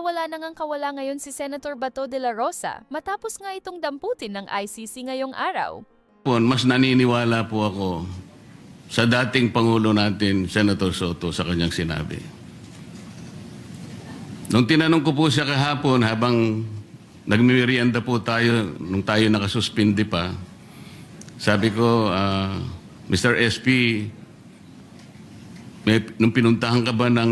wala na ngang kawala ngayon si Senator Bato de la Rosa matapos nga itong damputin ng ICC ngayong araw. Mas naniniwala po ako sa dating Pangulo natin, Senator Soto, sa kanyang sinabi. Nung tinanong ko po siya kahapon habang nagmimerienda po tayo, nung tayo nakasuspindi pa, sabi ko, Mr. SP, nung pinuntahan ka ba ng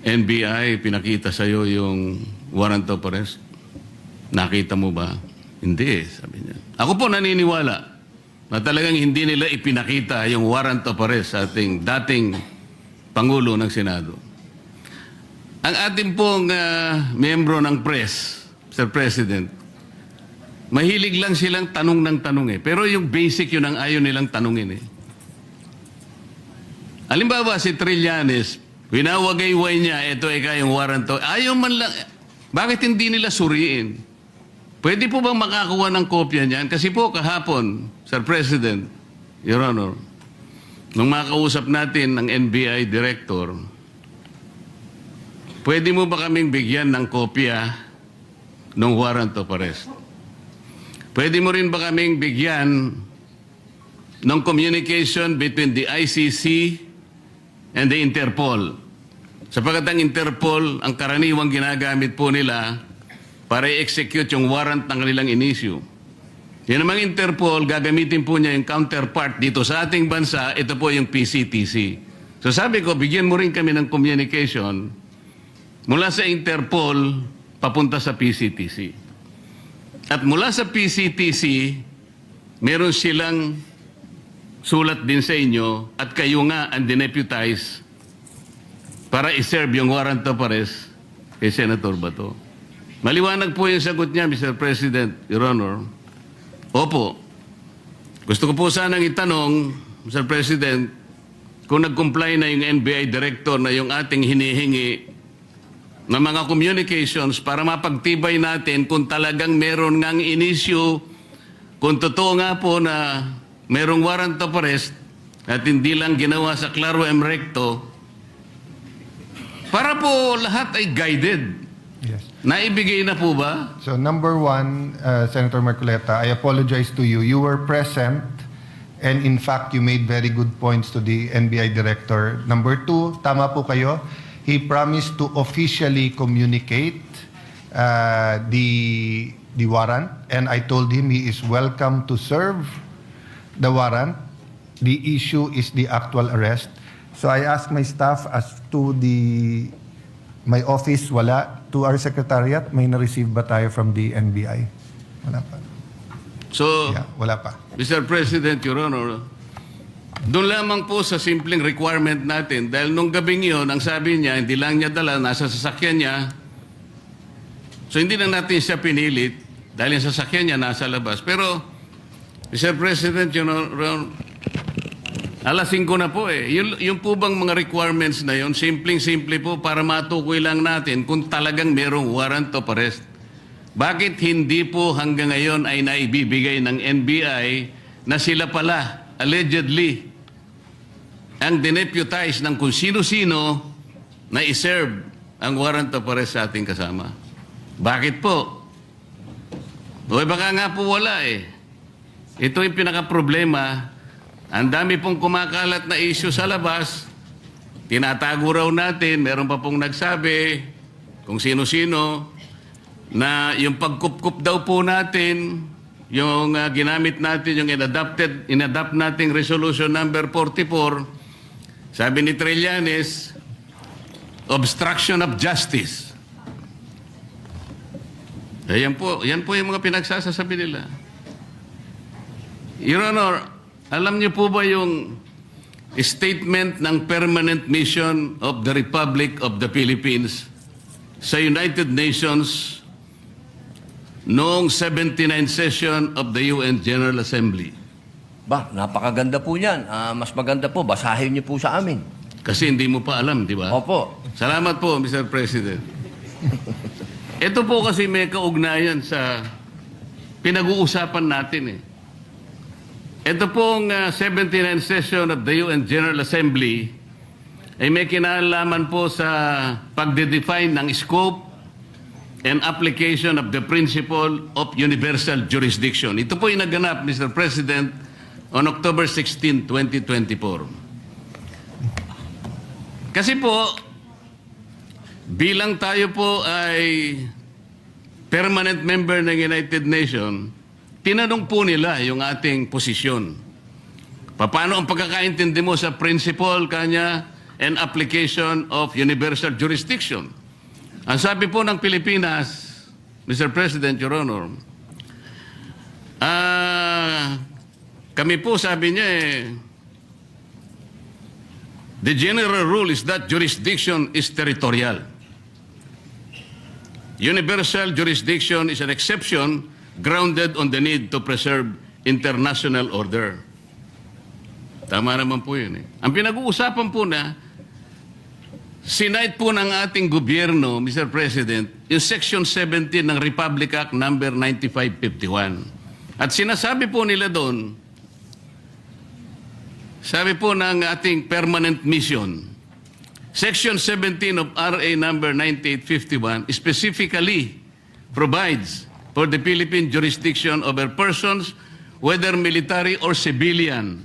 NBI, pinakita sa'yo yung warrant of arrest? Nakita mo ba? Hindi, sabi niya. Ako po naniniwala na talagang hindi nila ipinakita yung warrant of arrest sa ating dating Pangulo ng Senado. Ang ating pong miyembro ng press, Mr. President, mahilig lang silang tanong ng tanong eh. Pero yung basic yun ang ayaw nilang tanungin eh. Halimbawa si Trillanes, winawagayway niya, ito yung warrant of... Ayaw man lang, bakit hindi nila suriin? Pwede po bang makakuha ng kopya niyan? Kasi po kahapon, Sir President, Your Honor, nung makausap natin ng NBI Director, pwede mo ba kaming bigyan ng kopya ng warrant of arrest? Pwede mo rin ba kaming bigyan ng communication between the ICC and the Interpol? Sapagkat ang Interpol, ang karaniwang ginagamit po nila para i-execute yung warrant ng kanilang in-issue. Yan namang Interpol, gagamitin po niya yung counterpart dito sa ating bansa, ito po yung PCTC. So sabi ko, bigyan mo rin kami ng communication mula sa Interpol papunta sa PCTC. At mula sa PCTC, meron silang sulat din sa inyo at kayo nga ang dineputize para iserve yung warrant of arrest kay Senator Bato. Maliwanag po yung sagot niya, Mr. President, Your Honor. Opo. Gusto ko po sanang itanong, Mr. President, kung nag-comply na yung NBI Director na yung ating hinihingi na mga communications para mapagtibay natin kung talagang meron ngang in-issue, kung totoo nga po na merong warrant of arrest at hindi lang ginawa sa Claro M. Recto, para po lahat ay guided. Yes. Naibigay na po ba? So number one, Senator Marcoleta, I apologize to you. You were present and in fact, you made very good points to the NBI Director. Number two, tama po kayo. He promised to officially communicate the warrant and I told him he is welcome to serve the warrant. The issue is the actual arrest. So I asked my staff as to my office, wala. To our secretariat, may na-receive ba tayo from the NBI? Wala pa. So, Yeah, wala pa. Mr. President, Your Honor, doon lamang po sa simpleng requirement natin, dahil nung gabing yun, ang sabi niya, hindi lang niya dala, nasa sasakyan niya. So, hindi na natin siya pinilit, dahil yung sasakyan niya nasa labas. Pero, Mr. President, Your Honor, alas 5 na po eh. Yung po bang mga requirements na yun, simpleng-simple po para matukoy lang natin kung talagang merong warrant of arrest. Bakit hindi po hanggang ngayon ay naibibigay ng NBI na sila pala, allegedly, ang dineputize ng kung sino-sino na iserve ang warrant of arrest sa ating kasama? Bakit po? O baka nga po wala eh. Ito yung pinaka-problema. Ang dami pong kumakalat na issue sa labas, tinatago raw natin, meron pa pong nagsabi, kung sino-sino, na yung pagkup-kup daw po natin, yung ginamit natin, yung inadapt nating resolution number 44, sabi ni Trillanes, obstruction of justice. Yan po yung mga pinagsasasabi nila. Your Honor, alam niyo po ba yung statement ng Permanent Mission of the Republic of the Philippines sa United Nations noong 79th session of the UN General Assembly? Ba, napakaganda po niyan. Mas maganda po, basahin niyo po sa amin. Kasi hindi mo pa alam, di ba? Opo. Salamat po, Mr. President. Ito po kasi may kaugnayan sa pinag-uusapan natin eh. Ito pong 79th session of the UN General Assembly ay may kinalaman po sa pagde-define ng scope and application of the principle of universal jurisdiction. Ito po yung naganap, Mr. President, on October 16, 2024. Kasi po, bilang tayo po ay permanent member ng United Nations, tinanong po nila yung ating posisyon. Paano ang pagkakaintindi mo sa principle kanya and application of universal jurisdiction? Ang sabi po ng Pilipinas, Mr. President, Your Honor, kami po sabi niya the general rule is that jurisdiction is territorial. Universal jurisdiction is an exception grounded on the need to preserve international order. Tama naman po yun eh. Ang pinag-uusapan po na, sinight po ng ating gobyerno, Mr. President, yung Section 17 ng Republic Act number 9551. At sinasabi po nila doon, sabi po ng ating permanent mission, Section 17 of RA number 9851 specifically provides for the Philippine jurisdiction over persons, whether military or civilian,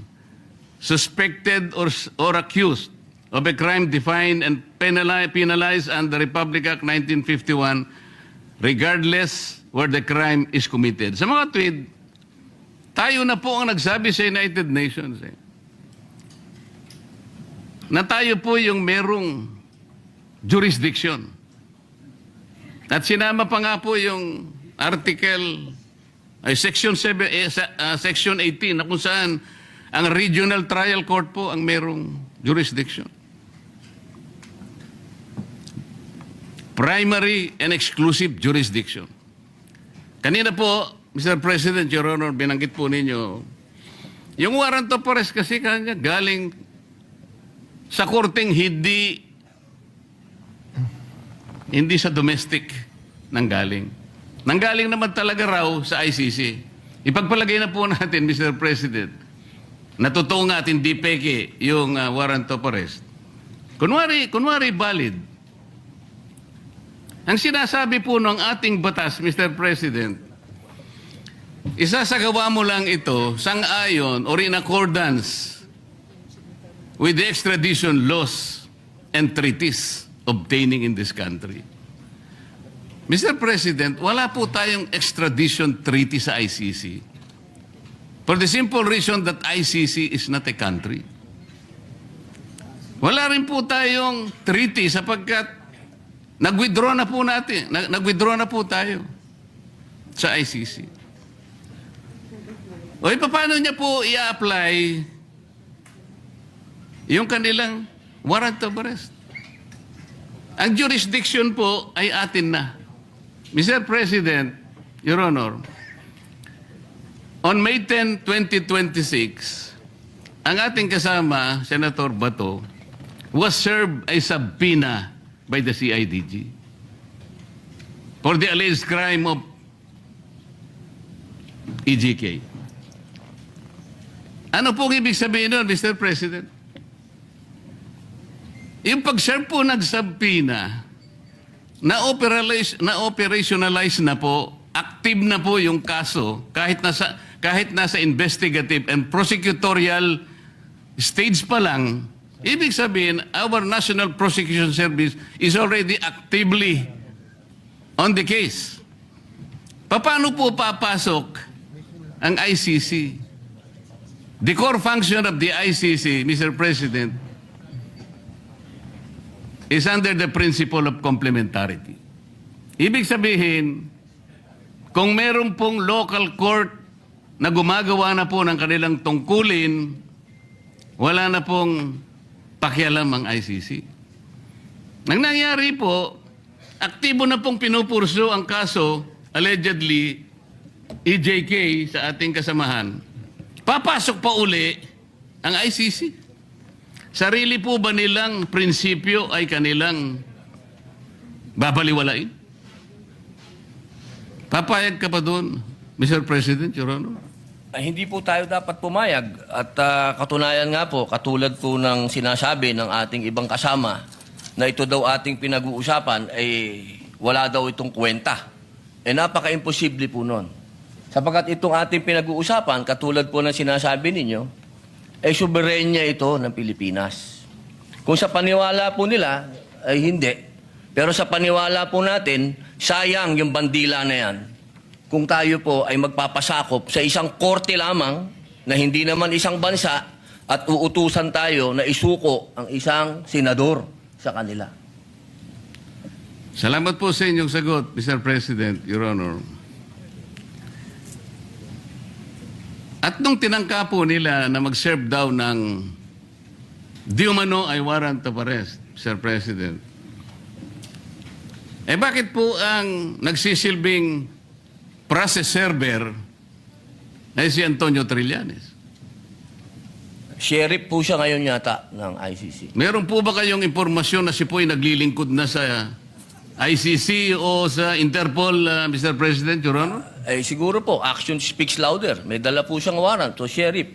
suspected or accused of a crime defined and penalized under Republic Act 1951, regardless where the crime is committed. Sa mga tweet, tayo na po ang nagsabi sa United Nations na tayo po yung merong jurisdiction. At sinama pa nga po yung article, section 18 na kung saan ang regional trial court po ang merong jurisdiction. Primary and exclusive jurisdiction. Kanina po, Mr. President, Your Honor, binanggit po ninyo, yung warrant of arrest kasi kanya galing sa korteng hindi sa domestic nanggaling. Nanggaling naman talaga raw sa ICC. Ipagpalagay na po natin, Mr. President, na totoo nga at hindi peke yung warrant of arrest. Kunwari valid. Ang sinasabi po ng ating batas, Mr. President, isasagawa mo lang ito sang-ayon or in accordance with the extradition laws and treaties obtaining in this country. Mr. President, wala po tayong extradition treaty sa ICC for the simple reason that ICC is not a country. Wala rin po tayong treaty sapagkat nag-withdraw na po natin, nag-withdraw na po tayo sa ICC. O paano niya po i-apply yung kanilang warrant of arrest? Ang jurisdiction po ay atin na. Mr. President, Your Honor, on May 10, 2026, ang ating kasama, Senator Bato, was served a subpoena by the CIDG for the alleged crime of EJK. Ano pong ibig sabihin nun, Mr. President? Yung pag-serve po ng subpoena, na-operationalize na po, active na po yung kaso, kahit nasa investigative and prosecutorial stage pa lang, ibig sabihin, our National Prosecution Service is already actively on the case. Paano po papasok ang ICC? The core function of the ICC, Mr. President, is under the principle of complementarity. Ibig sabihin, kung meron pong local court na gumagawa na po ng kanilang tungkulin, wala na pong pakialam ang ICC. Nang nangyari po, aktibo na pong pinupurso ang kaso, allegedly, EJK sa ating kasamahan. Papasok pa uli ang ICC. Sarili po ba nilang prinsipyo ay kanilang babaliwalain? Papayag ka pa doon, Mr. President, Your Honor? Ay, hindi po tayo dapat pumayag. At katunayan nga po, katulad po ng sinasabi ng ating ibang kasama na ito daw ating pinag-uusapan, ay wala daw itong kwenta. Napaka-imposible po nun. Sapagkat itong ating pinag-uusapan, katulad po ng sinasabi ninyo, ay soberenya ito ng Pilipinas. Kung sa paniwala po nila, ay hindi. Pero sa paniwala po natin, sayang yung bandila na yan. Kung tayo po ay magpapasakop sa isang korte lamang na hindi naman isang bansa at uutusan tayo na isuko ang isang senador sa kanila. Salamat po sa inyong sagot, Mr. President, Your Honor. At nung tinangka po nila na mag-serve daw ng di umano ay warrant of arrest, Mr. President, bakit po ang nagsisilbing process server ay si Antonio Trillanes? Sheriff po siya ngayon yata ng ICC. Meron po ba kayong impormasyon na si po ay naglilingkod na sa ICC o sa Interpol, Mr. President, Your Honor? Siguro po, action speaks louder. May dala po siyang warrant, so sheriff.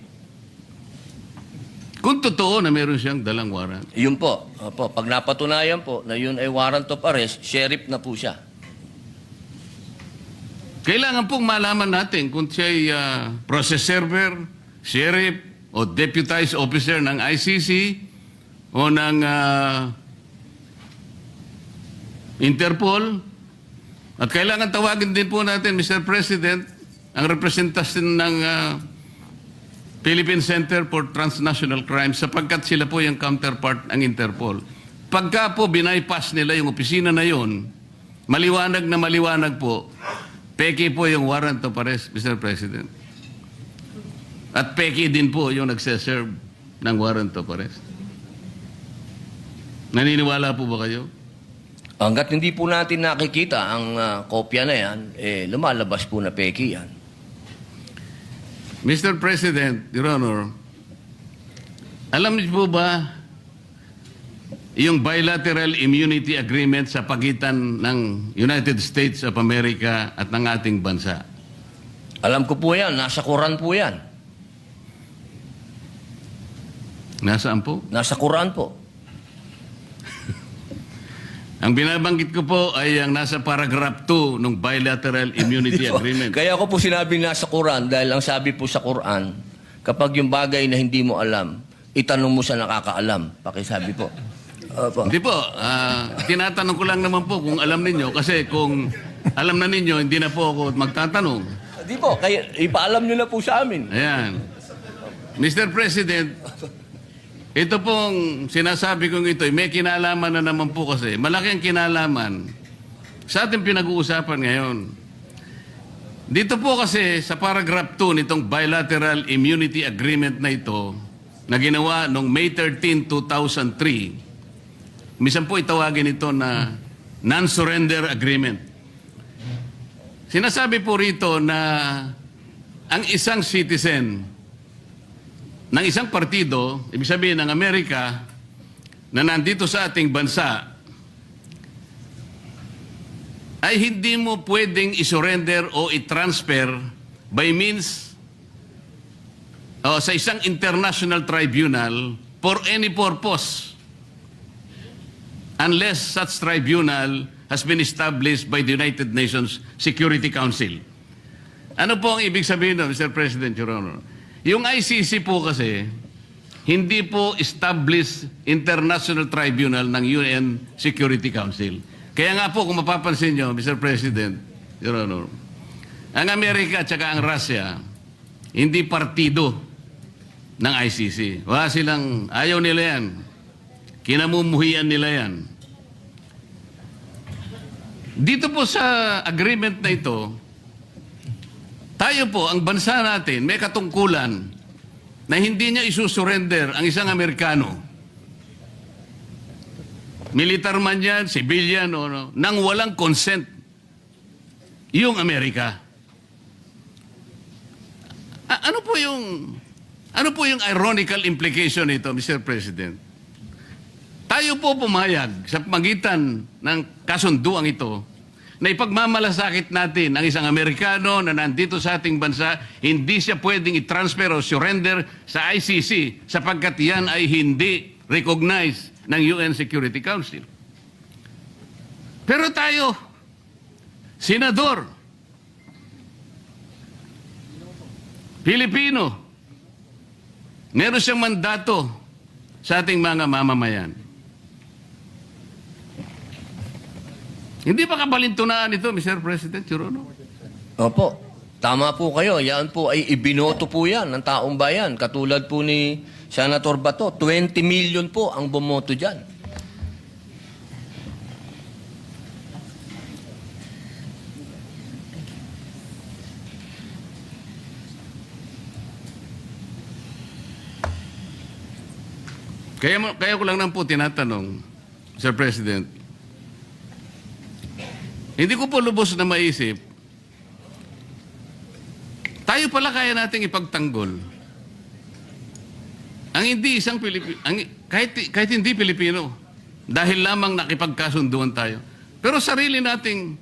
Kung totoo na meron siyang dalang warrant. Yun po. Opo, pag napatunayan po na yun ay warrant of arrest, sheriff na po siya. Kailangan pong malaman natin kung siya'y process server, sheriff, o deputized officer ng ICC o ng Interpol. At kailangan tawagin din po natin, Mr. President, ang representasyon ng Philippine Center for Transnational Crimes sapagkat sila po yung counterpart ng Interpol. Pagka po binaypass nila yung opisina na yon, maliwanag na maliwanag po, peki po yung warrant of arrest, Mr. President. At peki din po yung nagseserve ng warrant of arrest. Naniniwala po ba kayo? Hanggat hindi po natin nakikita ang kopya na yan, lumalabas po na peki yan. Mr. President, Your Honor, alam niyo po ba yung bilateral immunity agreement sa pagitan ng United States of America at ng ating bansa? Alam ko po yan, nasa Quran po yan. Nasaan po? Nasa Quran po. Ang binabanggit ko po ay ang nasa paragraph 2 ng bilateral immunity agreement. Kaya ko po sinabi nasa Quran dahil ang sabi po sa Quran, kapag yung bagay na hindi mo alam, itanong mo sa nakakaalam. Pakisabi po. Opo. Hindi po. Tinatanong ko lang naman po kung alam ninyo kasi kung alam na ninyo, hindi na po ako magtatanong. Di po, kaya ipaalam nyo na po sa amin. Ayan. Mr. President, ito pong sinasabi kong ito, may kinalaman na naman po kasi. Malaki ang kinalaman sa ating pinag-uusapan ngayon. Dito po kasi sa paragraph 2 nitong bilateral immunity agreement na ito na ginawa noong May 13, 2003, minsan po itawagin ito na non-surrender agreement. Sinasabi po rito na ang isang citizen ng isang partido, ibig sabihin ng Amerika, na nandito sa ating bansa, ay hindi mo pwedeng isurrender o i-transfer by means sa isang international tribunal for any purpose unless such tribunal has been established by the United Nations Security Council. Ano po ang ibig sabihin nun, Mr. President, Your Honor? Yung ICC po kasi, hindi po established international tribunal ng UN Security Council. Kaya nga po, kung mapapansin nyo, Mr. President, Your Honor, ang Amerika at saka ang Russia, hindi partido ng ICC. Wala silang, ayaw nila yan. Kinamumuhian nila yan. Dito po sa agreement na ito, tayo po, ang bansa natin, may katungkulan na hindi niya isusurrender ang isang Amerikano. Militar man yan, civilian, o nang walang consent yung Amerika. Ano po yung ironical implication nito, Mr. President? Tayo po pumayag sa pagitan ng kasunduang ito na ipagmamalasakit natin ang isang Amerikano na nandito sa ating bansa, hindi siya pwedeng i-transfer o surrender sa ICC sapagkat yan ay hindi recognized ng UN Security Council. Pero tayo, senador, Pilipino, meron siyang mandato sa ating mga mamamayan. Hindi ba kabalintunaan ito, Mr. President, Your Honor? Opo, tama po kayo. Yan po ay ibinoto po yan ng taong bayan. Katulad po ni Senator Bato, 20 million po ang bumoto dyan. Kaya ko lang nang po tinatanong, Mr. President, hindi ko po lubos na maisip, tayo pala kaya nating ipagtanggol ang hindi isang Pilipino, kahit hindi Pilipino, dahil lamang nakipagkasunduan tayo. Pero sarili nating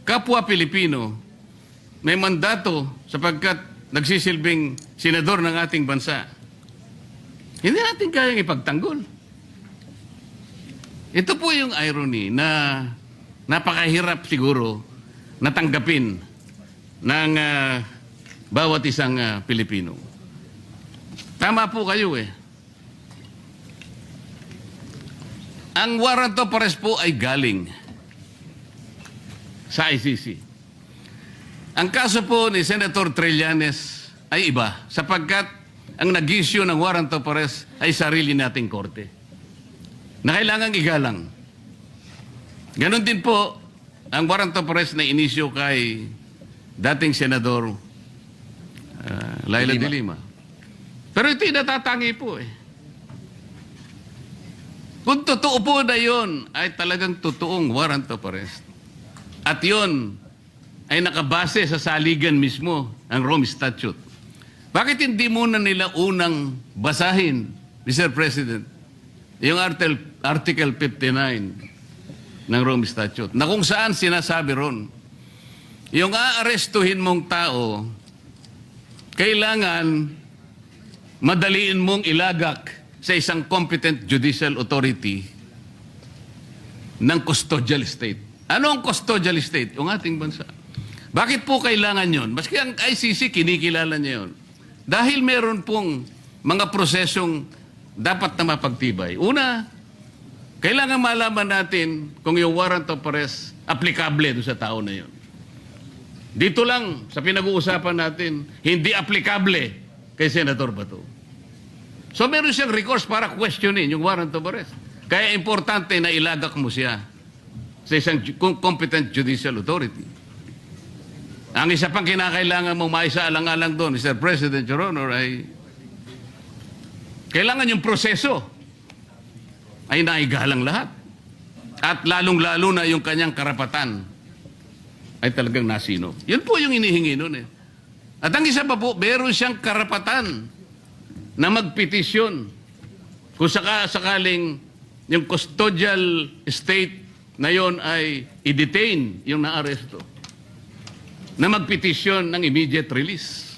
kapwa Pilipino, may mandato sapagkat nagsisilbing senador ng ating bansa. Hindi natin kayang ipagtanggol. Ito po yung irony na napakahirap siguro natanggapin ng bawat isang Pilipino. Tama po kayo eh. Ang warrant of arrest po ay galing sa ICC. Ang kaso po ni Senator Trillanes ay iba sapagkat ang nag-issue ng warrant of arrest ay sarili nating korte na kailangang igalang. Ganon din po ang warrant of arrest na inisyo kay dating Senador Laila de Lima. Pero ito'y natatangi po eh. Kung totoo po na yun, ay talagang totoong warrant of arrest. At yun ay nakabase sa saligan mismo, ang Rome Statute. Bakit hindi muna nila unang basahin, Mr. President, yung Article 59 ng Rome Statute, na kung saan sinasabi ron, yung aarestuhin mong tao, kailangan madaliin mong ilagak sa isang competent judicial authority ng custodial state. Ano ang custodial state? Yung ating bansa. Bakit po kailangan yon? Maski ang ICC, kinikilala niya yun. Dahil meron pong mga prosesong dapat na mapagtibay. Una, kailangan malaman natin kung yung warrant of arrest applicable doon sa tao na yun. Dito lang, sa pinag-uusapan natin, hindi applicable kay Senator Bato. So meron siyang recourse para questionin yung warrant of arrest. Kaya importante na ilagak mo siya sa isang competent judicial authority. Ang isa pang kinakailangan mong maisaalang-alang doon, Mr. President, Your Honor, ay kailangan yung proseso ay naigalang lahat. At lalong-lalo na yung kanyang karapatan ay talagang nasino. Yun po yung inihingi nun eh. At ang isa pa po, meron siyang karapatan na magpetisyon kung sakaling yung custodial state na yon ay i-detain yung naaresto, na magpetisyon ng immediate release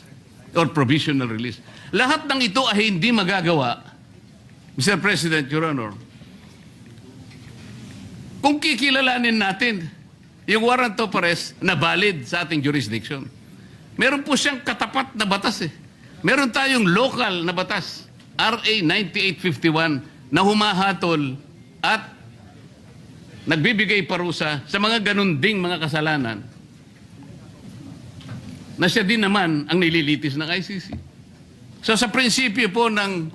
or provisional release. Lahat ng ito ay hindi magagawa, Mr. President, Your Honor, kung kikilalanin natin yung warrant of arrest na valid sa ating jurisdiction. Meron po siyang katapat na batas eh. Meron tayong local na batas, RA 9851, na humahatol at nagbibigay parusa sa mga ganun ding mga kasalanan na siya din naman ang nililitis ng ICC. So sa prinsipyo po ng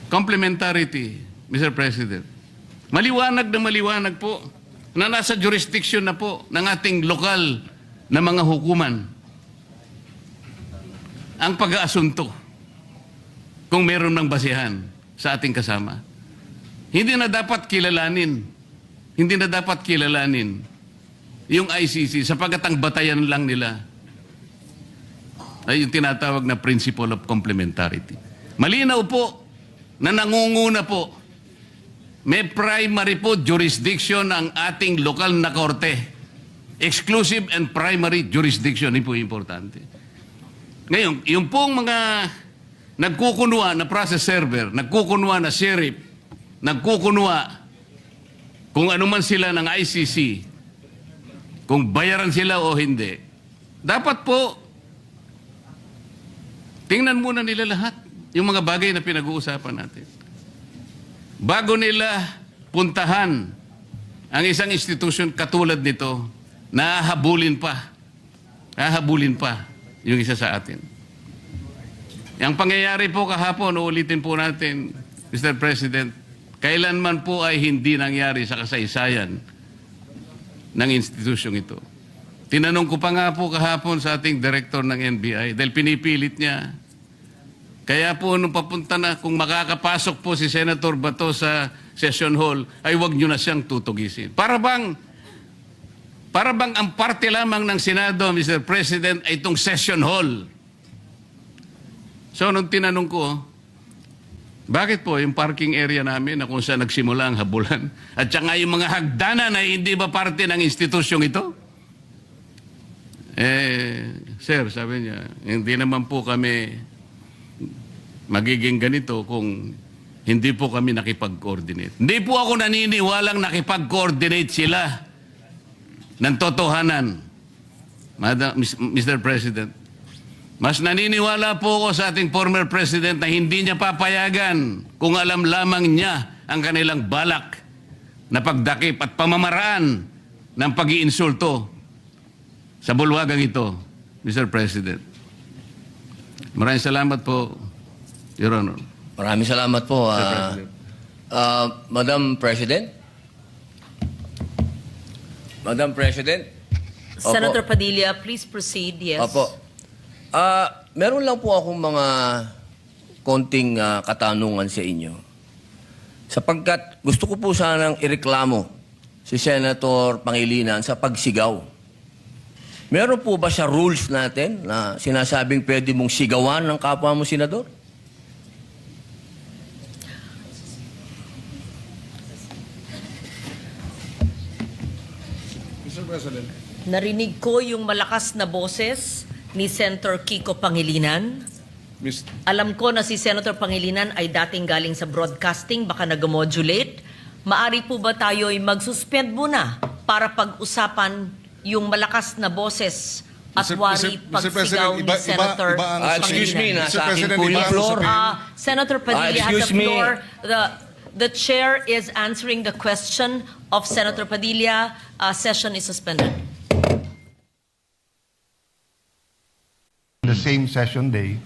complementarity, Mr. President, maliwanag po na nasa jurisdiction na po ng ating lokal na mga hukuman ang pag-aasunto kung meron ng basihan sa ating kasama. Hindi na dapat kilalanin yung ICC sapagkat ang batayan lang nila ay yung tinatawag na principle of complementarity. Malinaw po na nangunguna po may primary po jurisdiction ang ating lokal na korte. Exclusive and primary jurisdiction, yun po importante. Ngayon, yung pong mga nagkukunwa na process server, nagkukunwa na sheriff, nagkukunwa kung ano man sila ng ICC, kung bayaran sila o hindi, dapat po tingnan muna nila lahat yung mga bagay na pinag-uusapan natin. Bago nila puntahan ang isang institusyon katulad nito, nahahabulin pa yung isa sa atin. Ang pangyayari po kahapon, uulitin po natin, Mr. President, kailanman po ay hindi nangyari sa kasaysayan ng institusyong ito. Tinanong ko pa nga po kahapon sa ating director ng NBI dahil pinipilit niya. Kaya po nung papunta na, kung makakapasok po si Senator Bato sa session hall, ay wag nyo na siyang tutugisin. Para bang ang parte lamang ng Senado, Mr. President, ay itong session hall. So nung tinanong ko, bakit po yung parking area namin na kung saan nagsimula ang habulan at saka yung mga hagdanan ay hindi ba parte ng institusyong ito? Sir, sabi niya, hindi naman po kami magiging ganito kung hindi po kami nakipag-coordinate. Hindi po ako naniniwalang nakipag-coordinate sila ng totohanan. Mr. President, mas naniniwala po ako sa ating former President na hindi niya papayagan kung alam lamang niya ang kanilang balak na pagdakip at pamamaraan ng pag-iinsulto sa bulwagang ito, Mr. President. Maraming salamat po, Your Honor. Maraming salamat po. Madam President? Madam President? Opo. Senator Padilla, please proceed. Yes. Opo. Meron lang po akong mga konting katanungan sa inyo. Sapagkat gusto ko po sanang ireklamo si Senator Pangilinan sa pagsigaw. Meron po ba sa rules natin na sinasabing pwede mong sigawan ng kapwa mo senador? Narinig ko yung malakas na boses ni Senator Kiko Pangilinan. Alam ko na si Senator Pangilinan ay dating galing sa broadcasting, baka nag-modulate. Maari po ba tayo ay mag-suspend muna para pag-usapan yung malakas na boses at wari pagsigaw ni Senator Pangilinan? Excuse me, nasa akin President, po yung iba ang floor. Senator Padilla has excuse the me. floor. The chair is answering the question of Senator Padilla. Session is suspended. The same session day,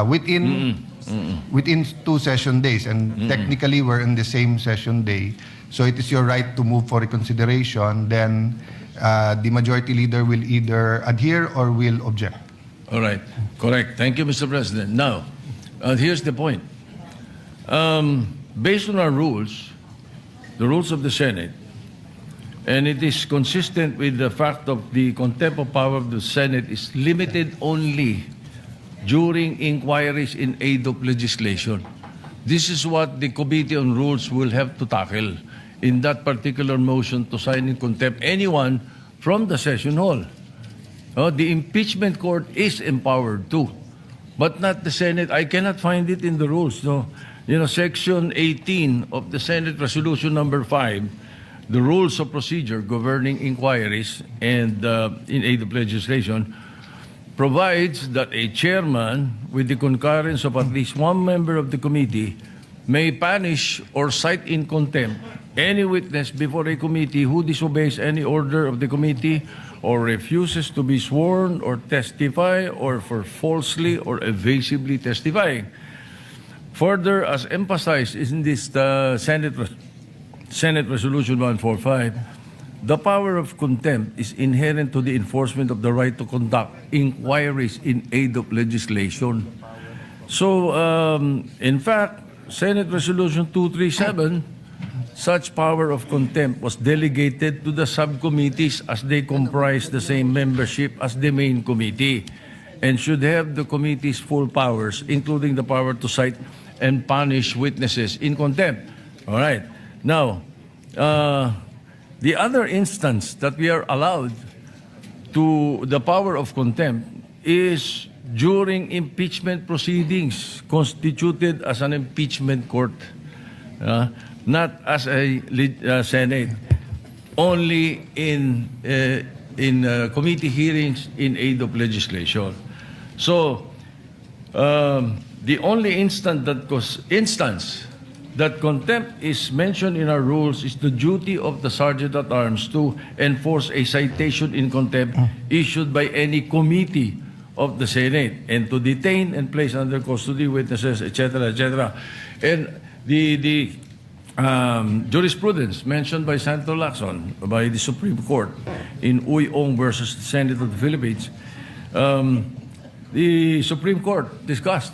within 2 session days, and technically we're in the same session day, so it is your right to move for reconsideration. Then the majority leader will either adhere or will object. All right. Correct. Thank you, Mr. President. Now, here's the point. Based on our rules, the rules of the Senate, and it is consistent with the fact of the contempt of power of the Senate is limited only during inquiries in aid of legislation. This is what the Committee on Rules will have to tackle in that particular motion to sign in contempt anyone from the session hall. The impeachment court is empowered too, but not the Senate. I cannot find it in the rules. No, Section 18 of the Senate Resolution Number 5, the rules of procedure governing inquiries and in aid of legislation, provides that a chairman, with the concurrence of at least one member of the committee, may punish or cite in contempt any witness before a committee who disobeys any order of the committee or refuses to be sworn or testify or for falsely or evasively testifying. Further, as emphasized in this Senate Resolution 145, the power of contempt is inherent to the enforcement of the right to conduct inquiries in aid of legislation. So, in fact, Senate Resolution 237, such power of contempt was delegated to the subcommittees as they comprise the same membership as the main committee and should have the committee's full powers, including the power to cite and punish witnesses in contempt. All right. Now, the other instance that we are allowed to the power of contempt is during impeachment proceedings constituted as an impeachment court, not as a Senate, only in committee hearings in aid of legislation. So, the only instance that contempt is mentioned in our rules is the duty of the Sergeant at Arms to enforce a citation in contempt issued by any committee of the Senate and to detain and place under custody witnesses, etc., etc. And the jurisprudence mentioned by Senator Lacson by the Supreme Court in Uy Ong versus the Senate of the Philippines, the Supreme Court discussed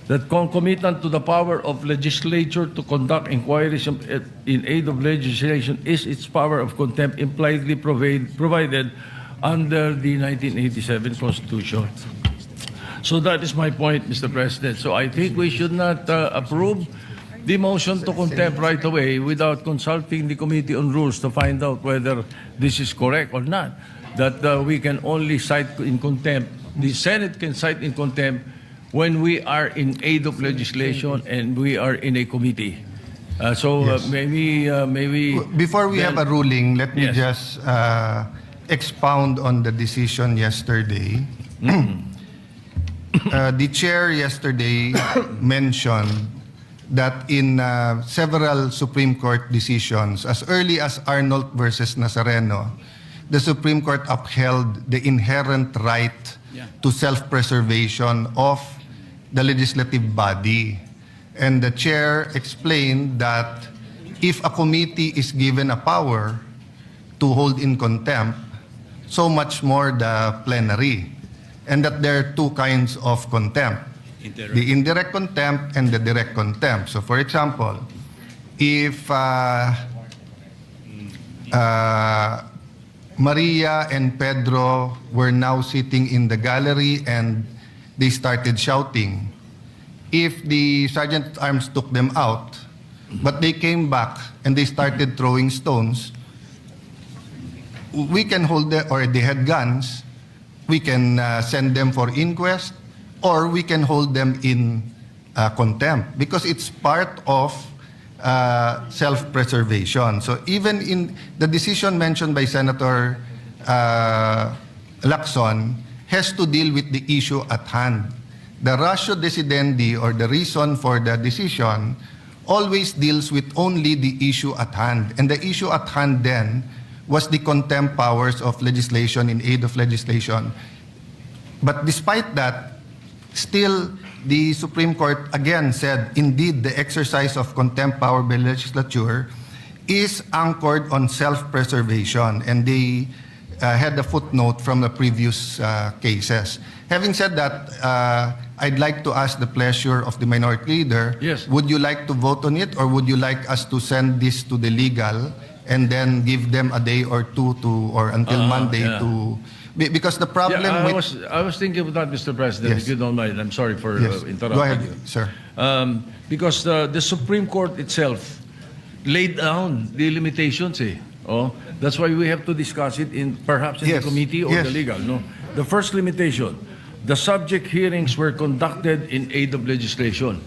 that concomitant to the power of legislature to conduct inquiries in aid of legislation is its power of contempt impliedly provided under the 1987 Constitution. So that is my point, Mr. President. So I think we should not approve the motion to contempt right away without consulting the Committee on Rules to find out whether this is correct or not. That we can only cite in contempt, the Senate can cite in contempt when we are in aid of legislation and we are in a committee. Maybe Before we have a ruling, let me Yes. just expound on the decision yesterday. The chair yesterday mentioned that in several Supreme Court decisions, as early as Arnold versus Nazareno, the Supreme Court upheld the inherent right to self-preservation of the legislative body. And the chair explained that if a committee is given a power to hold in contempt, so much more the plenary. And that there are two kinds of contempt. The indirect contempt and the direct contempt. So for example, if Maria and Pedro were now sitting in the gallery and they started shouting, if the Sergeant at Arms took them out, but they came back and they started throwing stones, we can hold them, or they had guns, we can send them for inquest, or we can hold them in contempt because it's part of self-preservation. So even in the decision mentioned by Senator Lacson has to deal with the issue at hand. The ratio decidendi, or the reason for the decision, always deals with only the issue at hand. And the issue at hand then was the contempt powers of legislation in aid of legislation. But despite that, still the Supreme Court again said, indeed, the exercise of contempt power by legislature is anchored on self-preservation. And they had a footnote from the previous cases. Having said that, I'd like to ask the pleasure of the minority leader. Yes. Would you like to vote on it, or would you like us to send this to the legal and then give them a day or two to, or until Monday yeah. to, because the problem I with... was thinking of that, Mr. President, Yes. if you don't mind. I'm sorry for Yes. interrupting Go ahead, you. sir. Because the Supreme Court itself laid down the limitations. That's why we have to discuss it perhaps in Yes. the committee or Yes. the legal. No, the first limitation: the subject hearings were conducted in aid of legislation.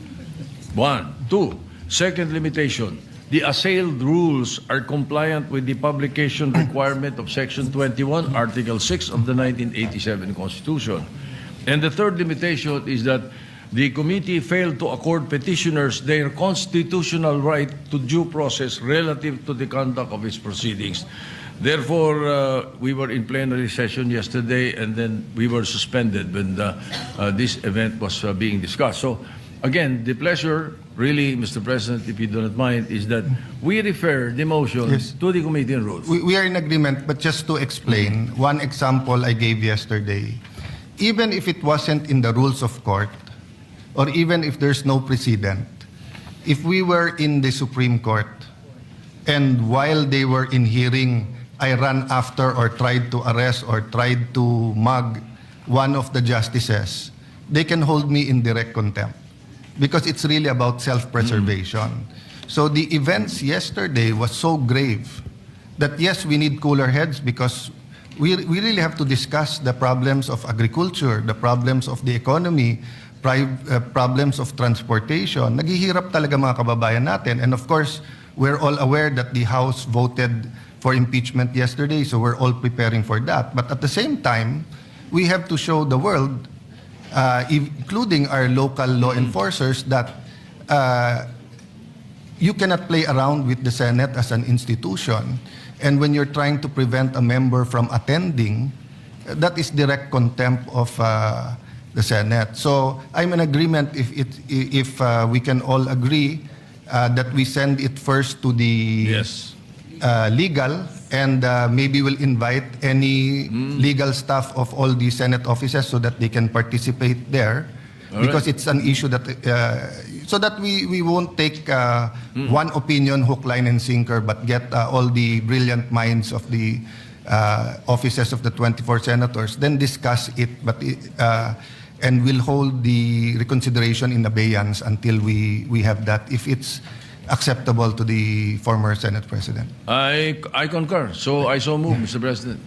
1, 2. Second limitation: the assailed rules are compliant with the publication requirement of Section 21, Article 6 of the 1987 Constitution. And the third limitation is that the committee failed to accord petitioners their constitutional right to due process relative to the conduct of its proceedings. Therefore, we were in plenary session yesterday, and then we were suspended when this event was being discussed. So, again, the pleasure, really, Mr. President, if you do not mind, is that we refer the motion Yes. to the Committee on Rules. We are in agreement, but just to explain, one example I gave yesterday, even if it wasn't in the rules of court, or even if there's no precedent, if we were in the Supreme Court, and while they were in hearing, I ran after or tried to arrest or tried to mug one of the justices, they can hold me in direct contempt because it's really about self-preservation. So the events yesterday was so grave that yes, we need cooler heads because we really have to discuss the problems of agriculture, the problems of the economy, problems of transportation. Naghihirap talaga mga kababayan natin. And of course, we're all aware that the House voted for impeachment yesterday, so we're all preparing for that. But at the same time, we have to show the world, including our local law enforcers, that you cannot play around with the Senate as an institution. And when you're trying to prevent a member from attending, that is direct contempt of the Senate. So I'm in agreement if we can all agree that we send it first to the legal, and maybe we'll invite any legal staff of all the Senate offices so that they can participate there. Because it's an issue that, so that we won't take one opinion, hook, line, and sinker, but get all the brilliant minds of the offices of the 24 senators, then discuss it, and we'll hold the reconsideration in abeyance until we have that, if it's acceptable to the former Senate President. I concur. So I so move, Mr. President.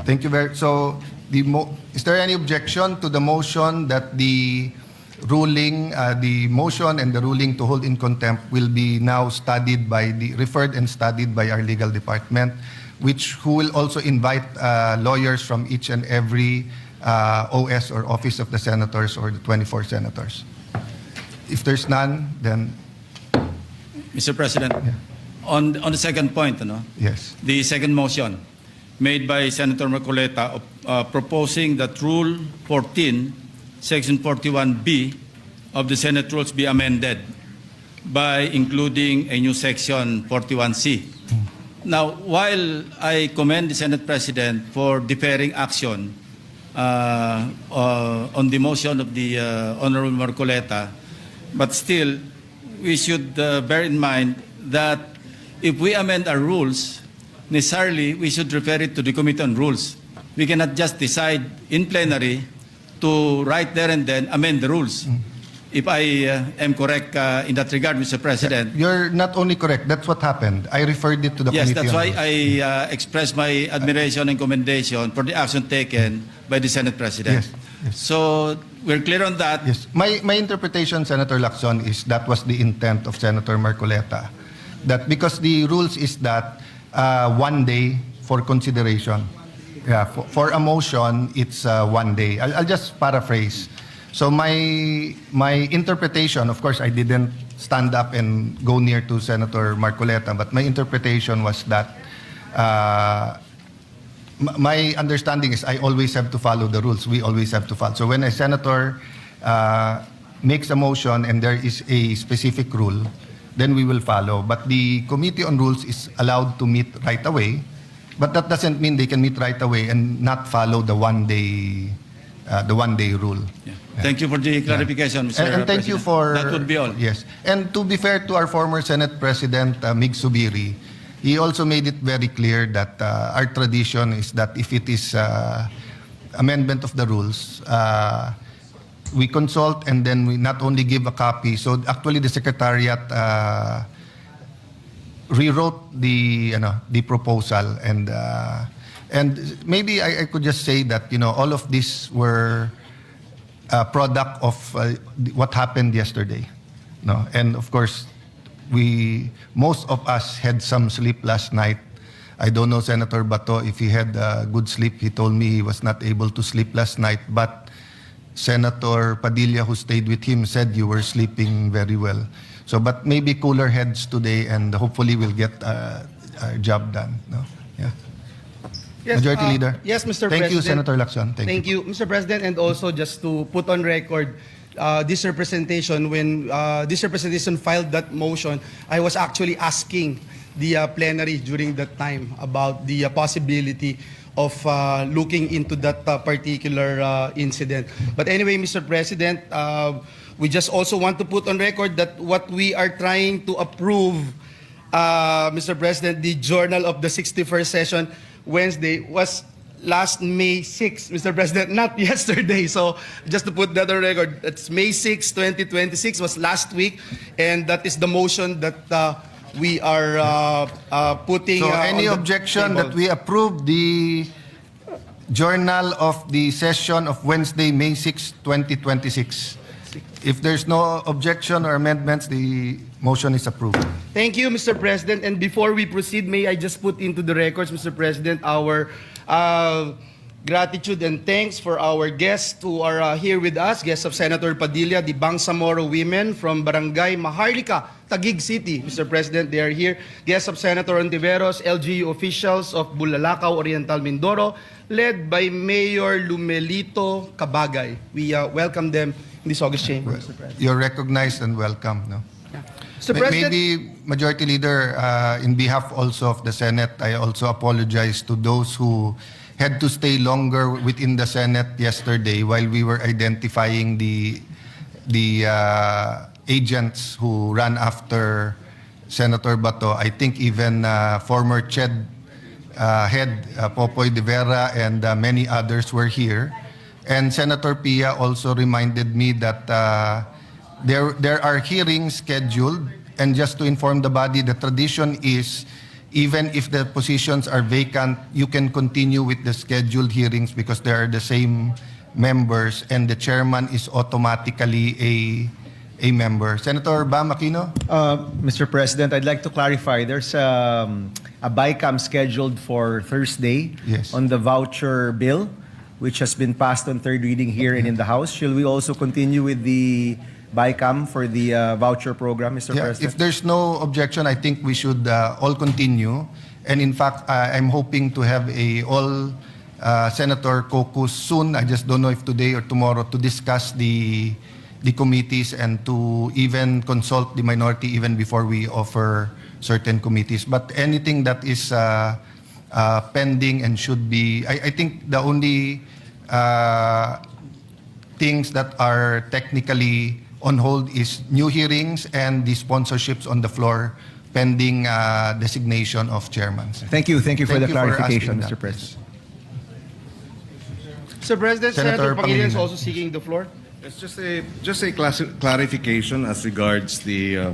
Thank you very. So, is there any objection to the motion that the ruling, the motion and the ruling to hold in contempt will be now referred and studied by our legal department, who will also invite lawyers from each and every OS or office of the senators or the 24 senators? If there's none, then Mr. President, on the second point, yes. the second motion made by Senator Marcoleta proposing that Rule 14, Section 41B of the Senate Rules be amended by including a new Section 41C. Now, while I commend the Senate President for deferring action on the motion of the Honorable Marcoleta, but still, we should bear in mind that if we amend our rules, necessarily we should refer it to the Committee on Rules. We cannot just decide in plenary to right there and then amend the rules. If I am correct in that regard, Mr. President. You're not only correct, that's what happened. I referred it to the Yes, Committee that's on why Rules. I express my admiration and commendation for the action taken by the Senate President. Yes. So we're clear on that. Yes. My interpretation, Senator Lacson, is that was the intent of Senator Marcoleta. That because the rules is that 1 day for consideration. Yeah, for a motion, it's 1 day. I'll just paraphrase. So my interpretation, of course, I didn't stand up and go near to Senator Marcoleta, but my interpretation was that my understanding is I always have to follow the rules. We always have to follow. So when a senator makes a motion and there is a specific rule, then we will follow. But the Committee on Rules is allowed to meet right away. But that doesn't mean they can meet right away and not follow the 1 day rule. Yeah. Thank you for the clarification, Mr. And thank you President. for... That would be all. Yes. And to be fair to our former Senate President, Mig Subiri, he also made it very clear that our tradition is that if it is amendment of the rules, we consult and then we not only give a copy. So actually the Secretariat rewrote the proposal, and maybe I could just say that all of these were a product of what happened yesterday, no, and of course most of us had some sleep last night. I don't know Senator Bato if he had good sleep. He told me he was not able to sleep last night, but Senator Padilla, who stayed with him, said you were sleeping very well. So, but maybe cooler heads today, and hopefully we'll get our job done. No? Yeah. Yes, Majority Leader. Yes, Mr. Thank President. you, Senator Lacson. Thank you. Mr. President. And also just to put on record, this representation, when this representation filed that motion, I was actually asking the plenary during that time about the possibility of looking into that particular incident. But anyway, Mr. President, we just also want to put on record that what we are trying to approve, Mr. President, the journal of the 61st session Wednesday was last May 6, Mr. President, not yesterday. So just to put that on record, it's May 6, 2026 was last week, and that is the motion that we are putting... So on any the objection table. that we approve the journal of the session of Wednesday, May 6, 2026? If there's no objection or amendments, the motion is approved. Thank you, Mr. President. And before we proceed, may I just put into the records, Mr. President, our gratitude and thanks for our guests who are here with us, guests of Senator Padilla, the Bangsamoro women from Barangay Maharlika, Taguig City. Mr. President, they are here. Guests of Senator Ontiveros, LGU officials of Bulalakaw, Oriental Mindoro, led by Mayor Lumelito Cabagay. We welcome them in this August chamber, Mr. President. You're recognized and welcome. No? Mr. President, Maybe, Majority Leader, in behalf also of the Senate, I also apologize to those who had to stay longer within the Senate yesterday while we were identifying the agents who ran after Senator Bato. I think even former CHED head Popoy de Vera and many others were here. And Senator Pia also reminded me that there are hearings scheduled, and just to inform the body, the tradition is even if the positions are vacant, you can continue with the scheduled hearings because they are the same members and the chairman is automatically a member. Senator Bam Aquino? Mr. President, I'd like to clarify. There's a BICAM scheduled for Thursday Yes. on the voucher bill, which has been passed on third reading here and in the House. Shall we also continue with the BICAM for the voucher program, Mr. Yeah, President? if there's no objection, I think we should all continue. And in fact, I'm hoping to have a all Senator caucus soon. I just don't know if today or tomorrow to discuss the committees and to even consult the minority even before we offer certain committees. But anything that is pending and should be, I think the only things that are technically on hold is new hearings and the sponsorships on the floor pending designation of chairman. Thank you. Thank you for the asking clarification, that. Mr. President. Mr. President, Senator Senator Pangilinan is Pangilinan. also seeking the floor. It's just a clarification as regards the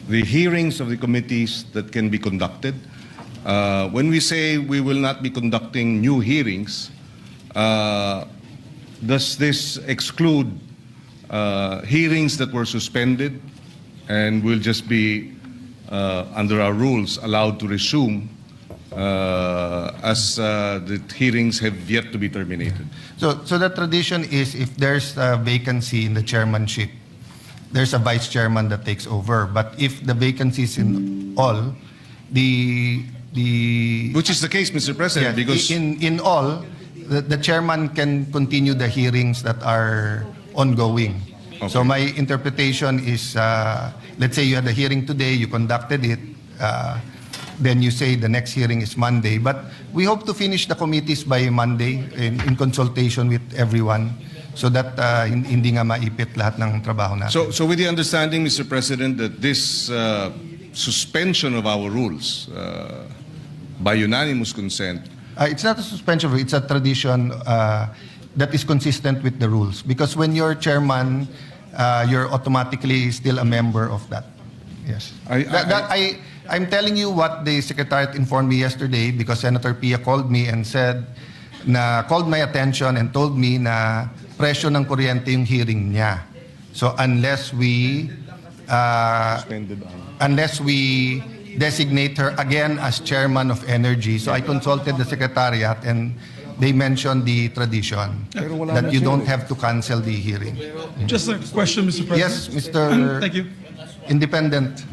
hearings of the committees that can be conducted. When we say we will not be conducting new hearings, does this exclude hearings that were suspended and will just be, under our rules, allowed to resume as the hearings have yet to be terminated? So the tradition is if there's a vacancy in the chairmanship, there's a vice chairman that takes over. But if the vacancy is in all, the Which is the case, Mr. President, because in all, the chairman can continue the hearings that are ongoing. Okay. So my interpretation is, let's say you had a hearing today, you conducted it, then you say the next hearing is Monday. But we hope to finish the committees by Monday in consultation with everyone so that hindi nga maipit lahat ng trabaho natin. So with the understanding, Mr. President, that this suspension of our rules by unanimous consent, It's not a suspension, it's a tradition that is consistent with the rules. Because when you're chairman, you're automatically still a member of that. Yes. I'm telling you what the Secretariat informed me yesterday because Senator Pia called me and called my attention and told me na presyo ng kuryente yung hearing niya. So unless we designate her again as chairman of energy. So I consulted the secretariat and they mentioned the tradition that you don't have to cancel the hearing. Just a question, Mr. President. Yes, Mr. Thank you. Independent.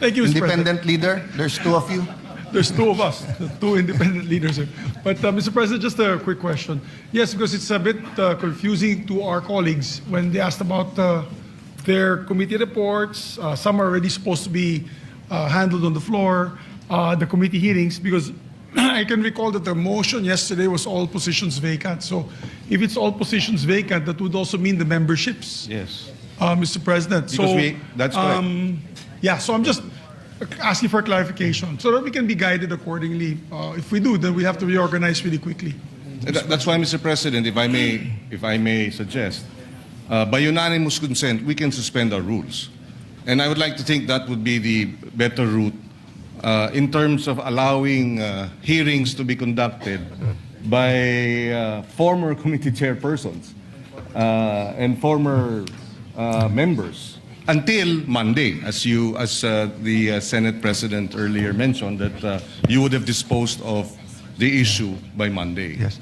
Thank you, Mr. President. Independent leader, there's two of you. There's two of us, two independent leaders here. But Mr. President, just a quick question. Yes, because it's a bit confusing to our colleagues when they asked about their committee reports. Some are already supposed to be handled on the floor, the committee hearings, because I can recall that the motion yesterday was all positions vacant. So if it's all positions vacant, that would also mean the memberships, yes. Mr. President. That's correct. Yeah, so I'm just asking for clarification so that we can be guided accordingly. If we do, then we have to reorganize really quickly. That's why, Mr. President, if I may suggest, by unanimous consent, we can suspend our rules. And I would like to think that would be the better route in terms of allowing hearings to be conducted by former committee chairpersons and former members until Monday, as the Senate President earlier mentioned, that you would have disposed of the issue by Monday. Yes.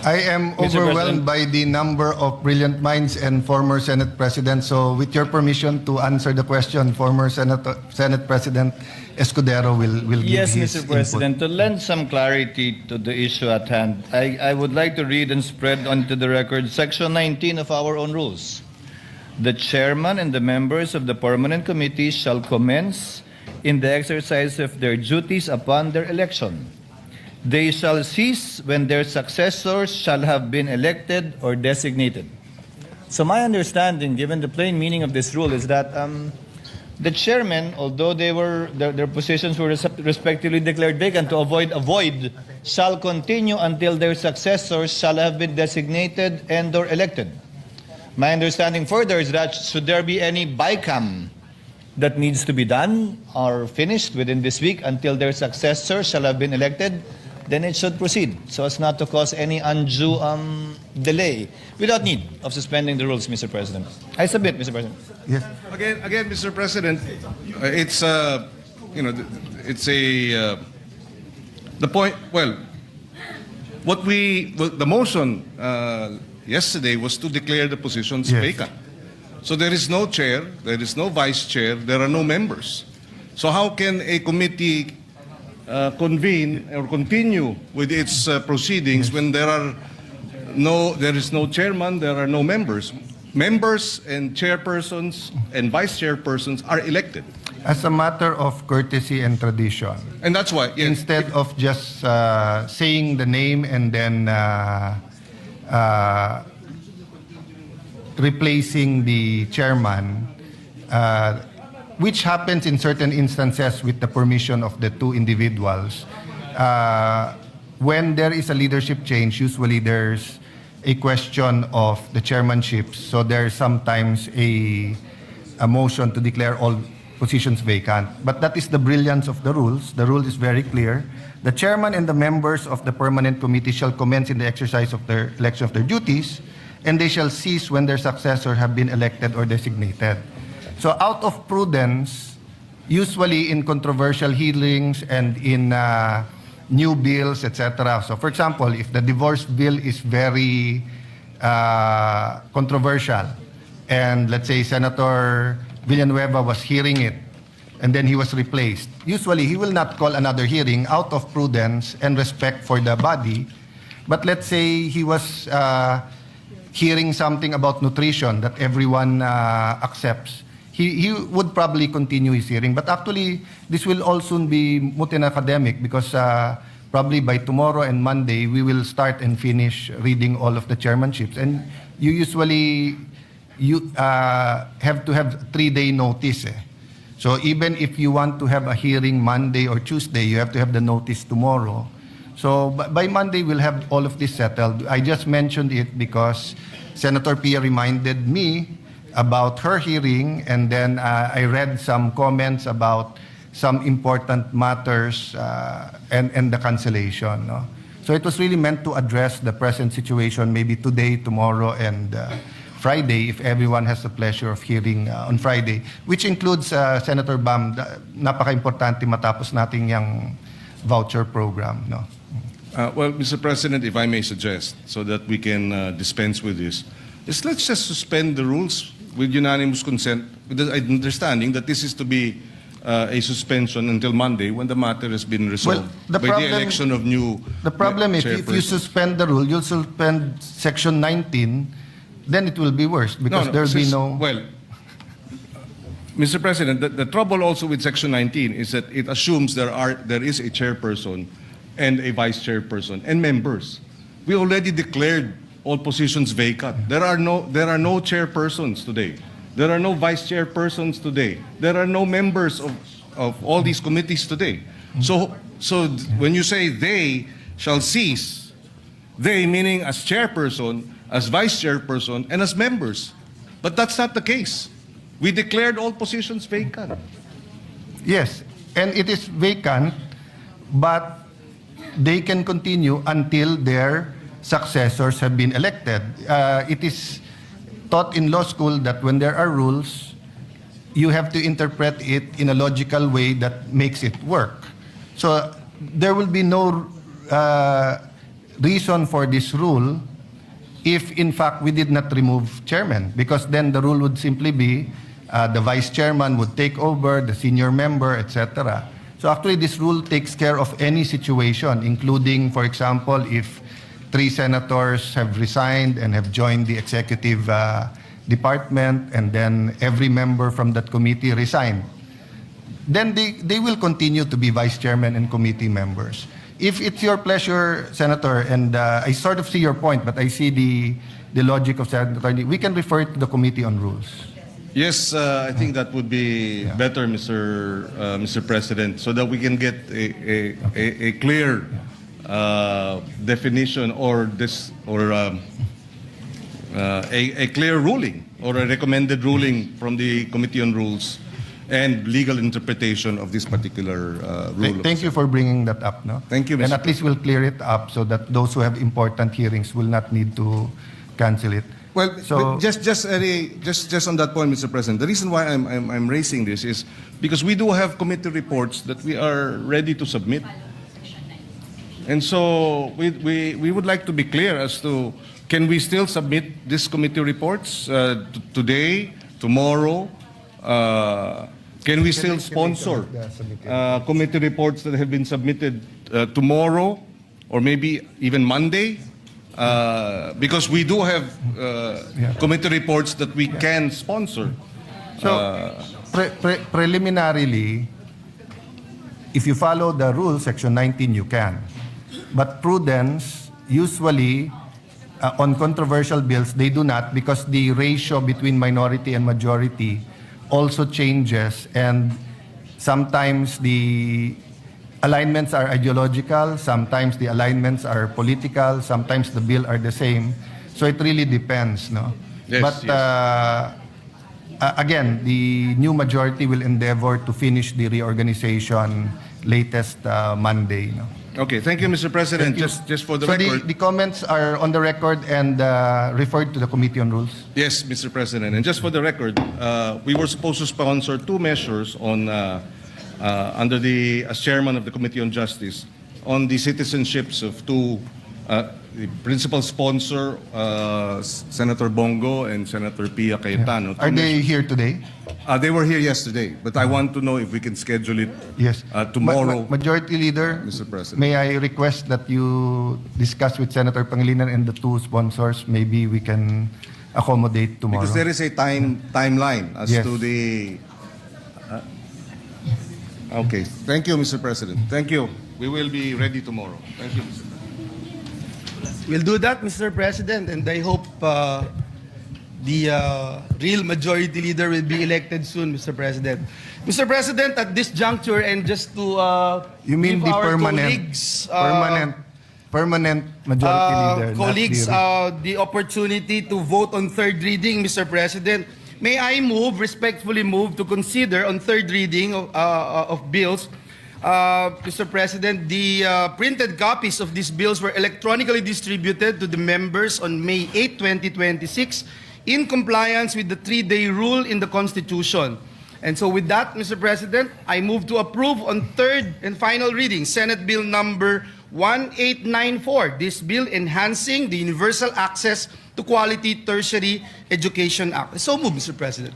I am Mr. overwhelmed President. by the number of brilliant minds and former Senate Presidents. So with your permission to answer the question, former Senate President Escudero will give Yes, his Mr. input. President. To lend some clarity to the issue at hand, I would like to read and spread onto the record Section 19 of our own rules. The chairman and the members of the permanent committee shall commence in the exercise of their duties upon their election. They shall cease when their successors shall have been elected or designated. So my understanding, given the plain meaning of this rule, is that the chairmen, although their positions were respectively declared vacant to avoid a void, shall continue until their successors shall have been designated and or elected. My understanding further is that should there be any BICAM that needs to be done or finished within this week until their successors shall have been elected, then it should proceed so as not to cause any undue delay without need of suspending the rules, Mr. President. I submit, Mr. President. Yes. Again, Mr. President, it's it's a the point. Well, the motion yesterday was to declare the positions Yes. vacant. So there is no chair, there is no vice chair, there are no members. So how can a committee convene or continue with its proceedings when there is no chairman, there are no members? Members and chairpersons and vice chairpersons are elected. As a matter of courtesy and tradition, And that's why, yes, instead of just saying the name and then replacing the chairman, which happens in certain instances with the permission of the two individuals, when there is a leadership change, usually there's a question of the chairmanship. So there's sometimes a motion to declare all positions vacant. But that is the brilliance of the rules. The rule is very clear. The chairman and the members of the permanent committee shall commence in the exercise of their election of their duties, and they shall cease when their successor have been elected or designated. So out of prudence, usually in controversial hearings and in new bills, etc. So for example, if the divorce bill is very controversial, and let's say Senator Villanueva was hearing it, and then he was replaced, usually he will not call another hearing out of prudence and respect for the body. But let's say he was hearing something about nutrition that everyone accepts. He would probably continue his hearing. But actually, this will all soon be moot and academic because probably by tomorrow and Monday, we will start and finish reading all of the chairmanships. And you usually have to have 3-day notice. So even if you want to have a hearing Monday or Tuesday, you have to have the notice tomorrow. So by Monday, we'll have all of this settled. I just mentioned it because Senator Pia reminded me about her hearing, and then I read some comments about some important matters and the cancellation. No? So it was really meant to address the present situation, maybe today, tomorrow, and Friday, if everyone has the pleasure of hearing on Friday, which includes Senator Bam, napaka-importante matapos natin yung voucher program. No? well, Mr. President, if I may suggest, so that we can dispense with this, is let's just suspend the rules with unanimous consent, with the understanding that this is to be a suspension until Monday when the matter has been resolved the by problem- the election of new The problem is if you chairpersons. suspend the rule, you'll suspend Section 19, then it will be worse because there'll be no... Well, Mr. President, the trouble also with Section 19 is that it assumes there is a chairperson and a vice chairperson and members. We already declared all positions vacant. There are no chairpersons today. There are no vice chairpersons today. There are no members of all these committees today. So when you say they shall cease, they meaning as chairperson, as vice chairperson, and as members. But that's not the case. We declared all positions vacant. Yes, and it is vacant, but they can continue until their successors have been elected. It is taught in law school that when there are rules, you have to interpret it in a logical way that makes it work. So there will be no reason for this rule if in fact we did not remove chairman, because then the rule would simply be the vice chairman would take over, the senior member, etc. So actually this rule takes care of any situation, including, for example, if 3 senators have resigned and have joined the executive department, and then every member from that committee resigned. Then they will continue to be vice chairman and committee members. If it's your pleasure, Senator, and I sort of see your point, but I see the logic of Senator, we can refer it to the Committee on Rules. Yes, I think that would be better, Mr. President, so that we can get a clear definition or a clear ruling or a recommended ruling from the Committee on Rules and legal interpretation of this particular rule. Thank you for bringing that up. No? Thank you, And Mr. at least we'll clear it up so that those who have important hearings will not need to cancel it. Well, So- but just on that point, Mr. President, the reason why I'm raising this is because we do have committee reports that we are ready to submit, and so we would like to be clear as to can we still submit these committee reports today, tomorrow? Can we still sponsor committee reports that have been submitted tomorrow or maybe even Monday? Because we do have committee reports that we can sponsor. So, preliminarily, if you follow the rule, Section 19, you can. But prudence, usually, on controversial bills, they do not, because the ratio between minority and majority also changes, and sometimes the alignments are ideological, sometimes the alignments are political, sometimes the bill are the same. So it really depends, no? Yes, But again, the new majority will endeavor to finish the reorganization latest Monday, no? Okay, thank you, Mr. President. Just for the So record. the comments are on the record and referred to the Committee on Rules. Yes, Mr. President. And just for the record, we were supposed to sponsor 2 measures on under as chairman of the Committee on Justice on the citizenships of 2 the principal sponsor, Senator Bongo and Senator Pia Cayetano. Are they here today? They were here yesterday, but I want to know if we can schedule it Yes. tomorrow. Majority Leader, Mr. President. may I request that you discuss with Senator Pangilinan and the 2 sponsors? Maybe we can accommodate tomorrow. Because there is a timeline as Yes. to the... okay. Thank you, Mr. President. Thank you. We will be ready tomorrow. Thank you, Mr. President. We'll do that, Mr. President, and I hope the real majority leader will be elected soon, Mr. President. Mr. President, at this juncture, and just to You mean give the our permanent, colleagues, permanent majority leader, colleagues not the opportunity to vote on 3rd reading, Mr. President, may I respectfully move to consider on 3rd reading of bills. Mr. President, the printed copies of these bills were electronically distributed to the members on May 8, 2026 in compliance with the 3-day rule in the Constitution. And so with that, Mr. President, I move to approve on 3rd and final reading Senate Bill number 1894, this bill enhancing the Universal Access to Quality Tertiary Education Act. So move, Mr. President.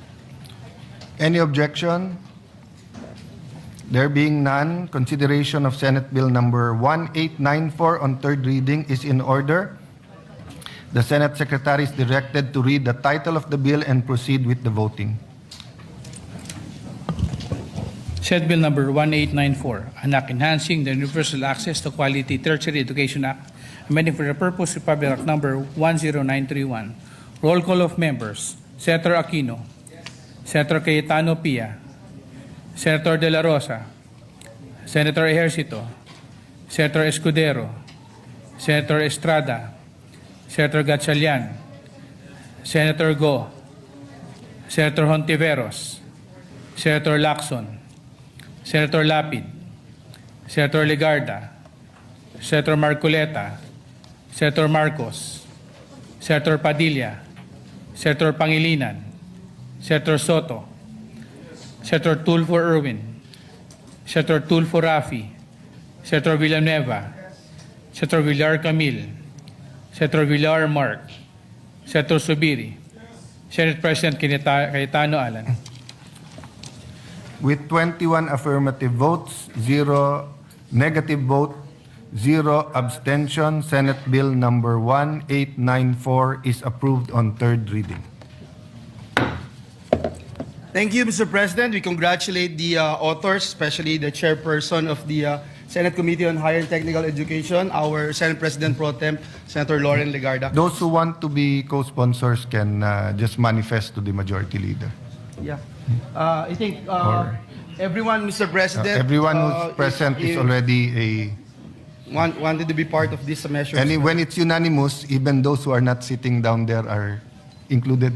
Any objection? There being none, consideration of Senate Bill number 1894 on 3rd reading is in order. The Senate Secretary is directed to read the title of the bill and proceed with the voting. Senate Bill number 1894, an act enhancing the Universal Access to Quality Tertiary Education Act, amending for the purpose of Public Act number 10931. Roll call of members. Senator Aquino. Senator Cayetano Pia. Senator De La Rosa, Senator Ejercito, Senator Escudero, Senator Estrada, Senator Gatchalian, Senator Go, Senator Hontiveros, Senator Lacson, Senator Lapid, Senator Legarda, Senator Marcoleta, Senator Marcos, Senator Padilla, Senator Pangilinan, Senator Soto, Senator Tulfo Erwin, Senator Tulfo Rafi, Senator Villanueva, Senator Villar Camil, Senator Villar Mark, Senator Subiri, Senate President Cayetano Alan. With 21 affirmative votes, 0 negative vote, 0 abstention, Senate Bill number 1894 is approved on third reading. Thank you, Mr. President. We congratulate the authors, especially the chairperson of the Senate Committee on Higher and Technical Education, our Senate President Pro Tem, Senator Lauren Legarda. Those who want to be co-sponsors can just manifest to the majority leader. Yeah. I think everyone, Mr. President, Everyone who's present is already wanted to be part of this measure. and when it's unanimous, even those who are not sitting down there are included.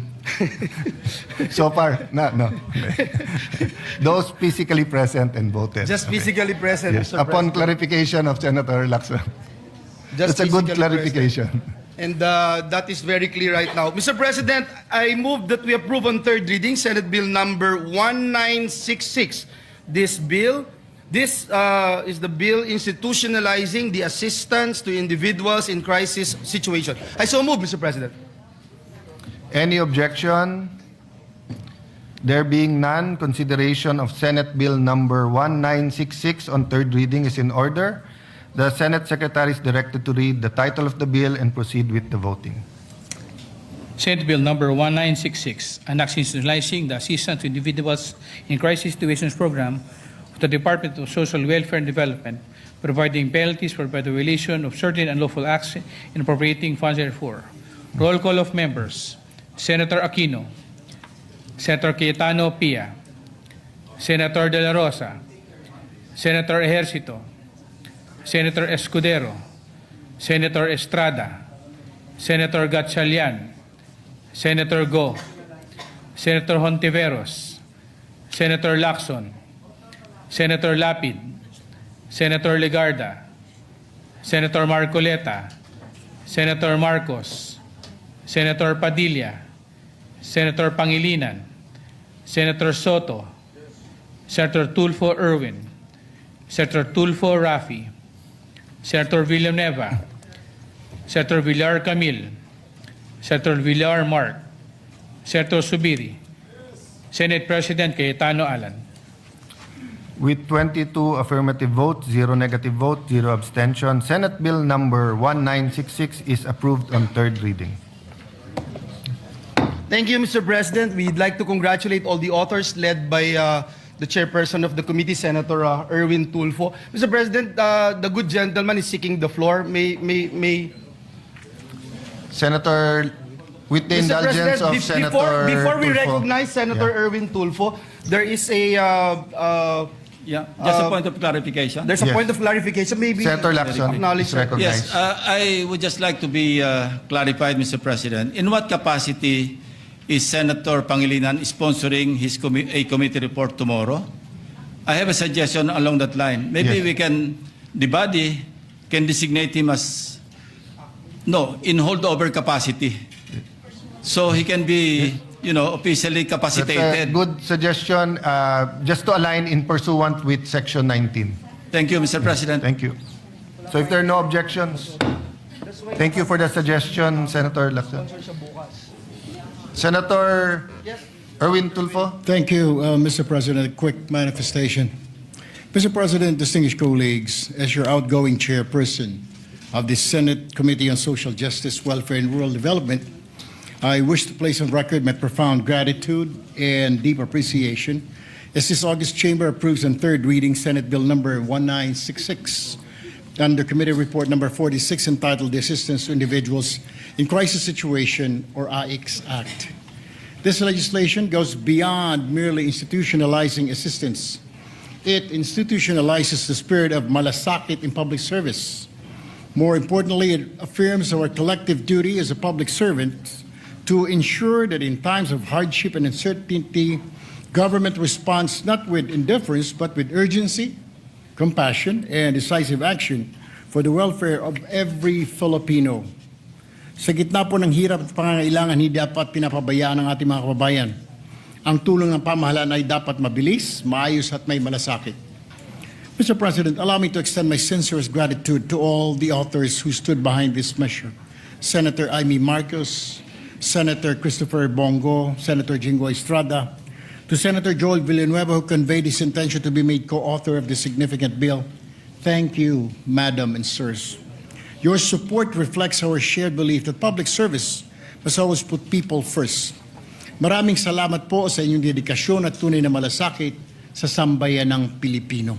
So far, no. Those physically present and voted. Just Okay. physically present, Yes. Mr. Upon President. clarification of Senator Lacson. Just That's a good physically clarification. And that is very clear right now. Mr. President, I move that we approve on third reading Senate Bill number 1966. This is the bill institutionalizing the assistance to individuals in crisis situation. I so move, Mr. President. Any objection? There being none, consideration of Senate Bill number 1966 on third reading is in order. The Senate Secretary is directed to read the title of the bill and proceed with the voting. Senate Bill number 1966, an act institutionalizing the assistance to individuals in crisis situations program of the Department of Social Welfare and Development, providing penalties for the violation of certain unlawful acts and appropriating funds therefore. Roll call of members. Senator Aquino, Senator Cayetano Pia, Senator De La Rosa, Senator Ejercito, Senator Escudero, Senator Estrada, Senator Gatchalian, Senator Go, Senator Hontiveros, Senator Lacson, Senator Lapid, Senator Legarda, Senator Marcoleta, Senator Marcos, Senator Padilla, Senator Pangilinan, Senator Soto, Senator Tulfo Erwin, Senator Tulfo Rafi, Senator Villanueva, Senator Villar Camil, Senator Villar Mark, Senator Subiri, Senate President Cayetano Alan. With 22 affirmative votes, 0 negative vote, 0 abstention, Senate Bill number 1966 is approved on third reading. Thank you, Mr. President. We'd like to congratulate all the authors led by the chairperson of the committee, Senator Erwin Tulfo. Mr. President, the good gentleman is seeking the floor. May Senator, with the Mr. indulgence President, of Senator before we Tulfo. recognize Senator Yeah. Erwin Tulfo, there is a Just a point of clarification. there's a Yes. point of clarification. Maybe Senator Lacson acknowledge is recognized. Yes, I would just like to be clarified, Mr. President. In what capacity is Senator Pangilinan sponsoring a committee report tomorrow? I have a suggestion along that line. Maybe Yes. the body can designate him as, in holdover capacity. So he can be, officially That's a capacitated. good suggestion, just to align in pursuant with Section 19. Thank you, Mr. President. Thank you. So if there are no objections, thank you for the suggestion, Senator Lacson. Senator Erwin Tulfo. Thank you, Mr. President. A quick manifestation. Mr. President, distinguished colleagues, as your outgoing chairperson of the Senate Committee on Social Justice, Welfare, and Rural Development, I wish to place on record my profound gratitude and deep appreciation as this August chamber approves on third reading Senate Bill number 1966 under Committee Report number 46 entitled The Assistance to Individuals in Crisis Situation, or AICS Act. This legislation goes beyond merely institutionalizing assistance. It institutionalizes the spirit of malasakit in public service. More importantly, it affirms our collective duty as a public servant to ensure that in times of hardship and uncertainty, government responds not with indifference but with urgency, compassion, and decisive action for the welfare of every Filipino. Sa gitna po ng hirap at pangangailangan, hindi dapat pinapabayaan ng ating mga kababayan. Ang tulong ng pamahalaan ay dapat mabilis, maayos at may malasakit. Mr. President, allow me to extend my sincerest gratitude to all the authors who stood behind this measure. Senator Amy Marcos, Senator Christopher Bongo, Senator Jingo Estrada, to Senator Joel Villanueva, who conveyed his intention to be made co-author of this significant bill. Thank you, Madam and Sirs. Your support reflects our shared belief that public service must always put people first. Maraming salamat po sa inyong dedikasyon at tunay na malasakit sa sambayan ng Pilipino.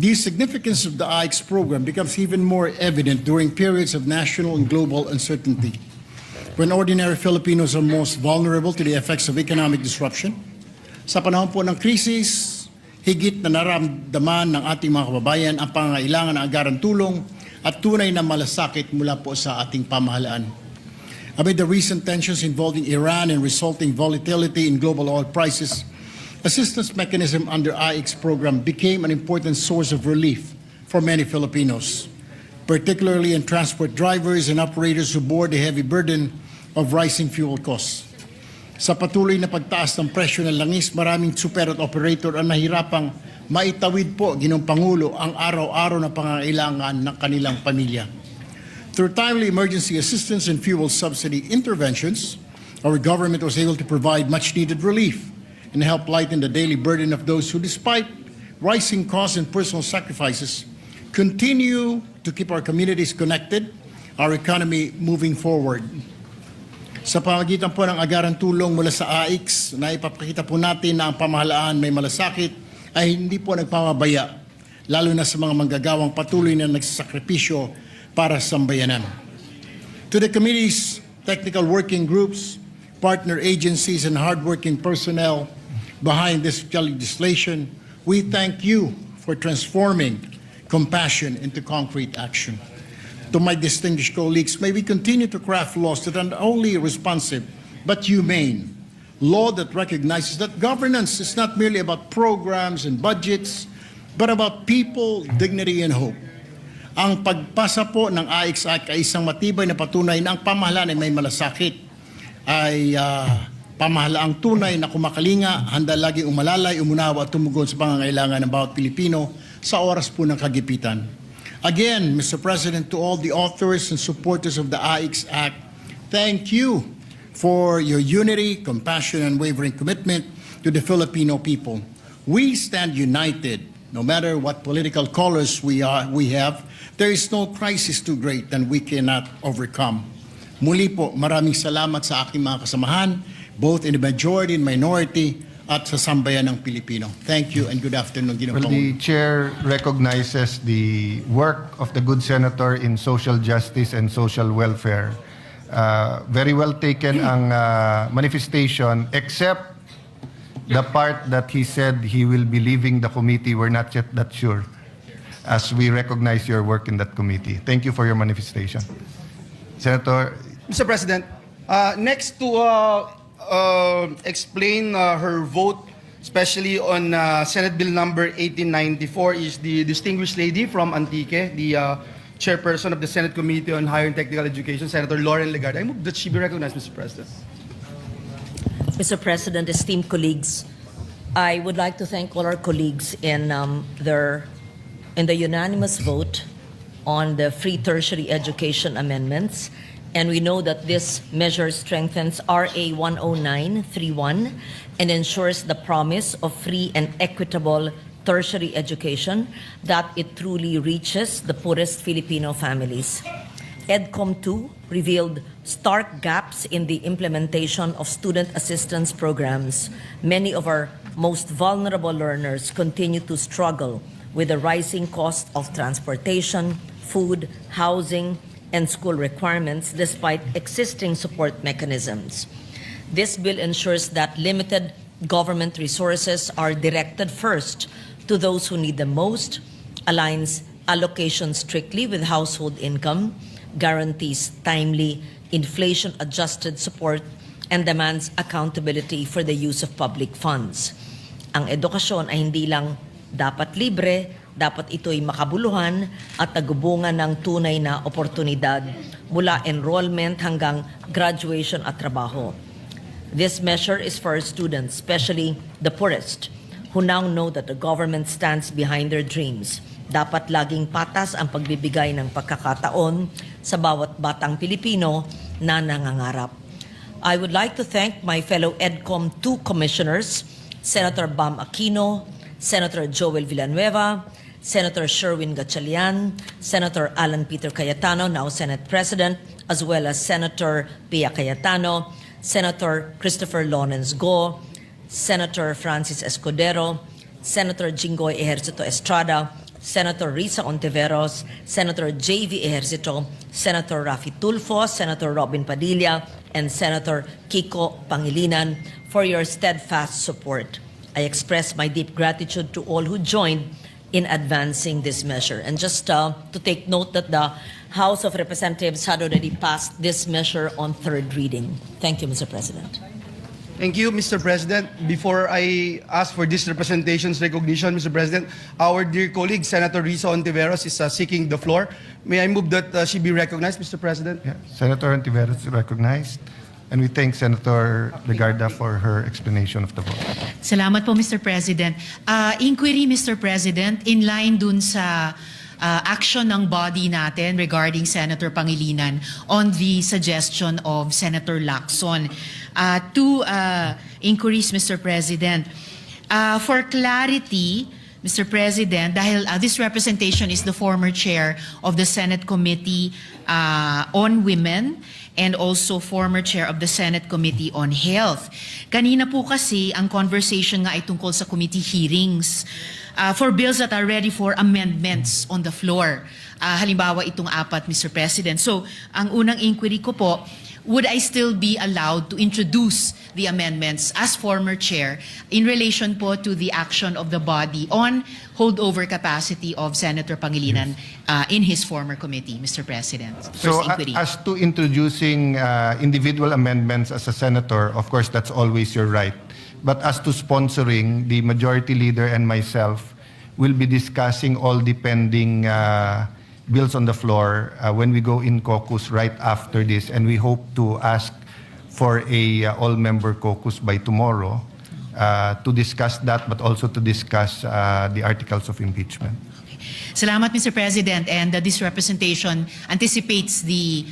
The significance of the AICS program becomes even more evident during periods of national and global uncertainty, when ordinary Filipinos are most vulnerable to the effects of economic disruption. Sa panahon po ng krisis, higit na naramdaman ng ating mga kababayan ang pangangailangan ng agarang tulong at tunay na malasakit mula po sa ating pamahalaan. Amid the recent tensions involving Iran and resulting volatility in global oil prices, assistance mechanism under AICS program became an important source of relief for many Filipinos, particularly in transport drivers and operators who bore the heavy burden of rising fuel costs. Sa patuloy na pagtaas ng presyo ng langis, maraming super at operator ang nahirapang maitawid po, Ginoong Pangulo, ang araw-araw na pangangailangan ng kanilang pamilya. Through timely emergency assistance and fuel subsidy interventions, our government was able to provide much-needed relief and help lighten the daily burden of those who, despite rising costs and personal sacrifices, continue to keep our communities connected, our economy moving forward. Sa pamagitan po ng agarang tulong mula sa AICS, na ipapakita po natin na ang pamahalaan may malasakit ay hindi po nagpamabaya, lalo na sa mga manggagawang patuloy na nagsasakripisyo para sa sambayanan. To the committee's technical working groups, partner agencies, and hardworking personnel behind this legislation, we thank you for transforming compassion into concrete action. To my distinguished colleagues, may we continue to craft laws that are not only responsive but humane. Law that recognizes that governance is not merely about programs and budgets, but about people, dignity, and hope. Ang pagpasa po ng AICS Act ay isang matibay na patunay na ang pamahalaan ay may malasakit, ay pamahalaang tunay na kumakalinga, handa lagi umalalay, umunawa at tumugon sa pangangailangan ng bawat Pilipino sa oras po ng kagipitan. Again, Mr. President, to all the authors and supporters of the AICS Act, thank you for your unity, compassion, and unwavering commitment to the Filipino people. We stand united, no matter what political colors we have. There is no crisis too great that we cannot overcome. Muli po, maraming salamat sa aking mga kasamahan, both in the majority and minority, at sa sambayan ng Pilipino. Thank you and good afternoon, Ginoong Well, Pangulo. the Chair recognizes the work of the good senator in social justice and social welfare. Very well taken ang manifestation, except the part that he said he will be leaving the committee. We're not yet that sure, as we recognize your work in that committee. Thank you for your manifestation. Senator, Mr. President, next to explain her vote, especially on Senate Bill number 1894, is the distinguished lady from Antique, the chairperson of the Senate Committee on Higher and Technical Education, Senator Lauren Legarda. I move that she be recognized, Mr. President. Mr. President, esteemed colleagues, I would like to thank all our colleagues in the unanimous vote on the free tertiary education amendments. And we know that this measure strengthens RA 10931 and ensures the promise of free and equitable tertiary education, that it truly reaches the poorest Filipino families. EDCOM 2 revealed stark gaps in the implementation of student assistance programs. Many of our most vulnerable learners continue to struggle with the rising cost of transportation, food, housing, and school requirements despite existing support mechanisms. This bill ensures that limited government resources are directed first to those who need them most, aligns allocation strictly with household income, guarantees timely inflation-adjusted support, and demands accountability for the use of public funds. Ang edukasyon ay hindi lang dapat libre, dapat ito'y makabuluhan at nagubungan ng tunay na oportunidad mula enrollment hanggang graduation at trabaho. This measure is for our students, especially the poorest, who now know that the government stands behind their dreams. Dapat laging patas ang pagbibigay ng pagkakataon sa bawat batang Pilipino na nangangarap. I would like to thank my fellow EDCOM 2 commissioners, Senator Bam Aquino, Senator Joel Villanueva, Senator Sherwin Gatchalian, Senator Alan Peter Cayetano, now Senate President, as well as Senator Pia Cayetano, Senator Christopher Lawrence Go, Senator Francis Escudero, Senator Jinggoy Ejercito Estrada, Senator Risa Ontiveros, Senator J.V. Ejercito, Senator Rafi Tulfo, Senator Robin Padilla, and Senator Kiko Pangilinan for your steadfast support. I express my deep gratitude to all who joined in advancing this measure. And just to take note that the House of Representatives had already passed this measure on third reading. Thank you, Mr. President. Thank you, Mr. President. Before I ask for this representation's recognition, Mr. President, our dear colleague, Senator Risa Ontiveros, is seeking the floor. May I move that she be recognized, Mr. President? Yeah, Senator Ontiveros is recognized. And we thank Senator Legarda for her explanation of the vote. Salamat po, Mr. President. Inquiry, Mr. President, in line dun sa action ng body natin regarding Senator Pangilinan on the suggestion of Senator Lacson. Two inquiries, Mr. President. For clarity, Mr. President, dahil this representation is the former chair of the Senate Committee on Women and also former chair of the Senate Committee on Health. Kanina po kasi ang conversation nga ay tungkol sa committee hearings for bills that are ready for amendments on the floor. Halimbawa itong apat, Mr. President. So, ang unang inquiry ko po, would I still be allowed to introduce the amendments as former chair in relation po to the action of the body on holdover capacity of Senator Pangilinan in his former committee, Mr. President? So, First inquiry. as to introducing individual amendments as a senator, of course, that's always your right. But as to sponsoring, the majority leader and myself will be discussing all the pending bills on the floor when we go in caucus right after this, and we hope to ask for a all-member caucus by tomorrow to discuss that, but also to discuss the articles of impeachment. Salamat, Mr. President. And this representation anticipates the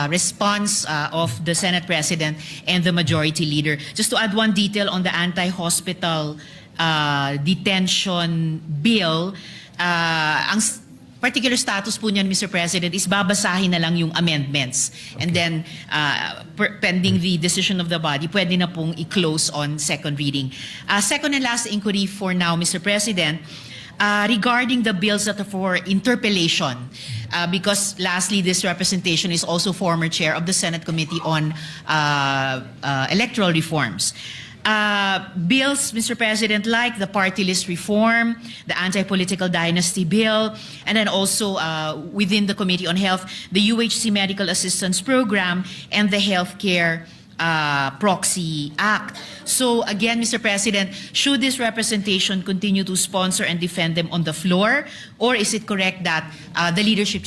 response of the Senate President and the Majority Leader. Just to add one detail on the anti-hospital detention bill, ang particular status po niyan, Mr. President, is babasahin na lang yung amendments. Okay. And then, pending the decision of the body, pwede na pong i-close on second reading. Second and last inquiry for now, Mr. President, regarding the bills that are for interpellation, because lastly, this representation is also former chair of the Senate Committee on Electoral Reforms. Bills, Mr. President, like the party list reform, the anti-political dynasty bill, and then also within the Committee on Health, the UHC Medical Assistance Program, and the Healthcare Proxy Act. So again, Mr. President, should this representation continue to sponsor and defend them on the floor, or is it correct that the leadership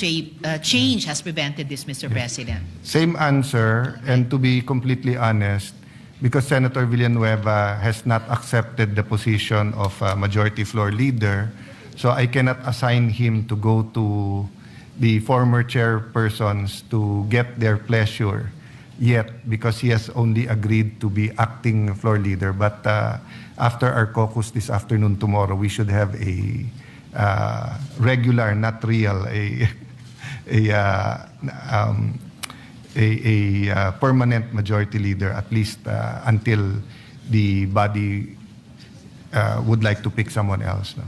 change has prevented this, Mr. President? Same answer, and to be completely honest, because Senator Villanueva has not accepted the position of majority floor leader, so I cannot assign him to go to the former chairpersons to get their pleasure yet, because he has only agreed to be acting floor leader. But after our caucus this afternoon, tomorrow, we should have a regular, not real, a permanent majority leader, at least until the body would like to pick someone else. No?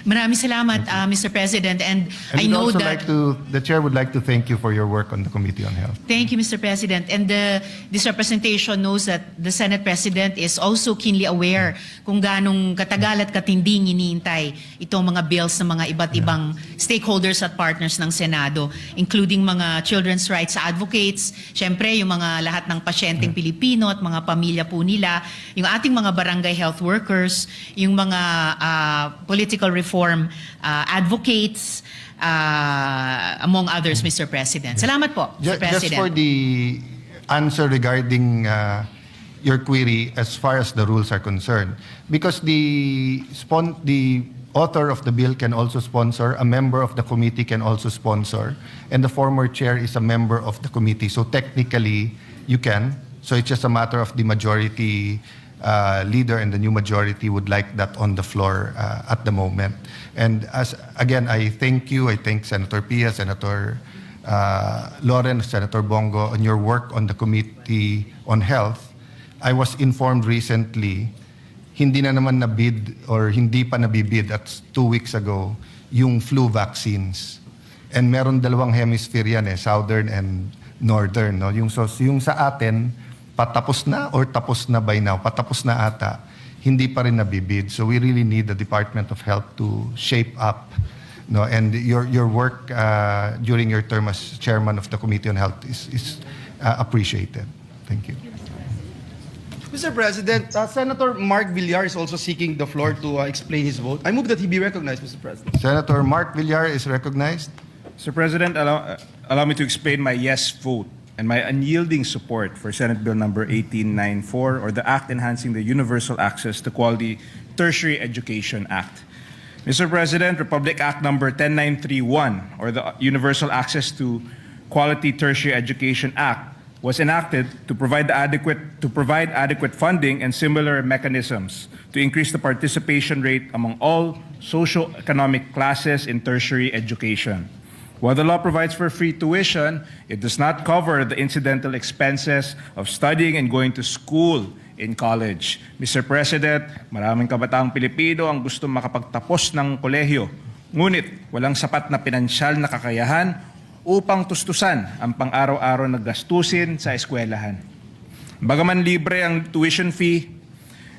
Maraming salamat, Mr. President. And And I know also that... the chair would like to thank you for your work on the Committee on Health. Thank you, Mr. President. And this representation knows that the Senate President is also keenly aware kung ganong katagal at katinding iniintay itong mga bills ng mga iba't ibang stakeholders at partners ng Senado, including mga children's rights advocates, syempre yung mga lahat ng pasyenteng Pilipino at mga pamilya po nila, yung ating mga barangay health workers, yung mga political reform advocates, among others, Mr. President. Salamat po, Mr. President. Just for the answer regarding your query as far as the rules are concerned, because the author of the bill can also sponsor, a member of the committee can also sponsor, and the former chair is a member of the committee. So technically, you can. So it's just a matter of the majority leader and the new majority would like that on the floor at the moment. And again, I thank you. I thank Senator Pia, Senator Loren, Senator Bongo on your work on the Committee on Health. I was informed recently, hindi na naman nabid or hindi pa nabibid at 2 weeks ago yung flu vaccines. And meron dalawang hemisphere yan southern and northern. No? Yung sa atin, patapos na or tapos na by now, patapos na ata, hindi pa rin nabibid. So we really need the Department of Health to shape up. No? And your work during your term as chairman of the Committee on Health is appreciated. Thank you. Mr. President, Senator Mark Villar is also seeking the floor to explain his vote. I move that he be recognized, Mr. President. Senator Mark Villar is recognized. Mr. President, allow me to explain my yes vote and my unyielding support for Senate Bill number 1894, or the Act Enhancing the Universal Access to Quality Tertiary Education Act. Mr. President, Republic Act number 10931, or the Universal Access to Quality Tertiary Education Act, was enacted to provide adequate funding and similar mechanisms to increase the participation rate among all socio-economic classes in tertiary education. While the law provides for free tuition, it does not cover the incidental expenses of studying and going to school in college. Mr. President, maraming kabataang Pilipino ang gusto makapagtapos ng kolehiyo, ngunit walang sapat na pinansyal na kakayahan upang tustusan ang pang-araw-araw na gastusin sa eskwelahan. Bagaman libre ang tuition fee,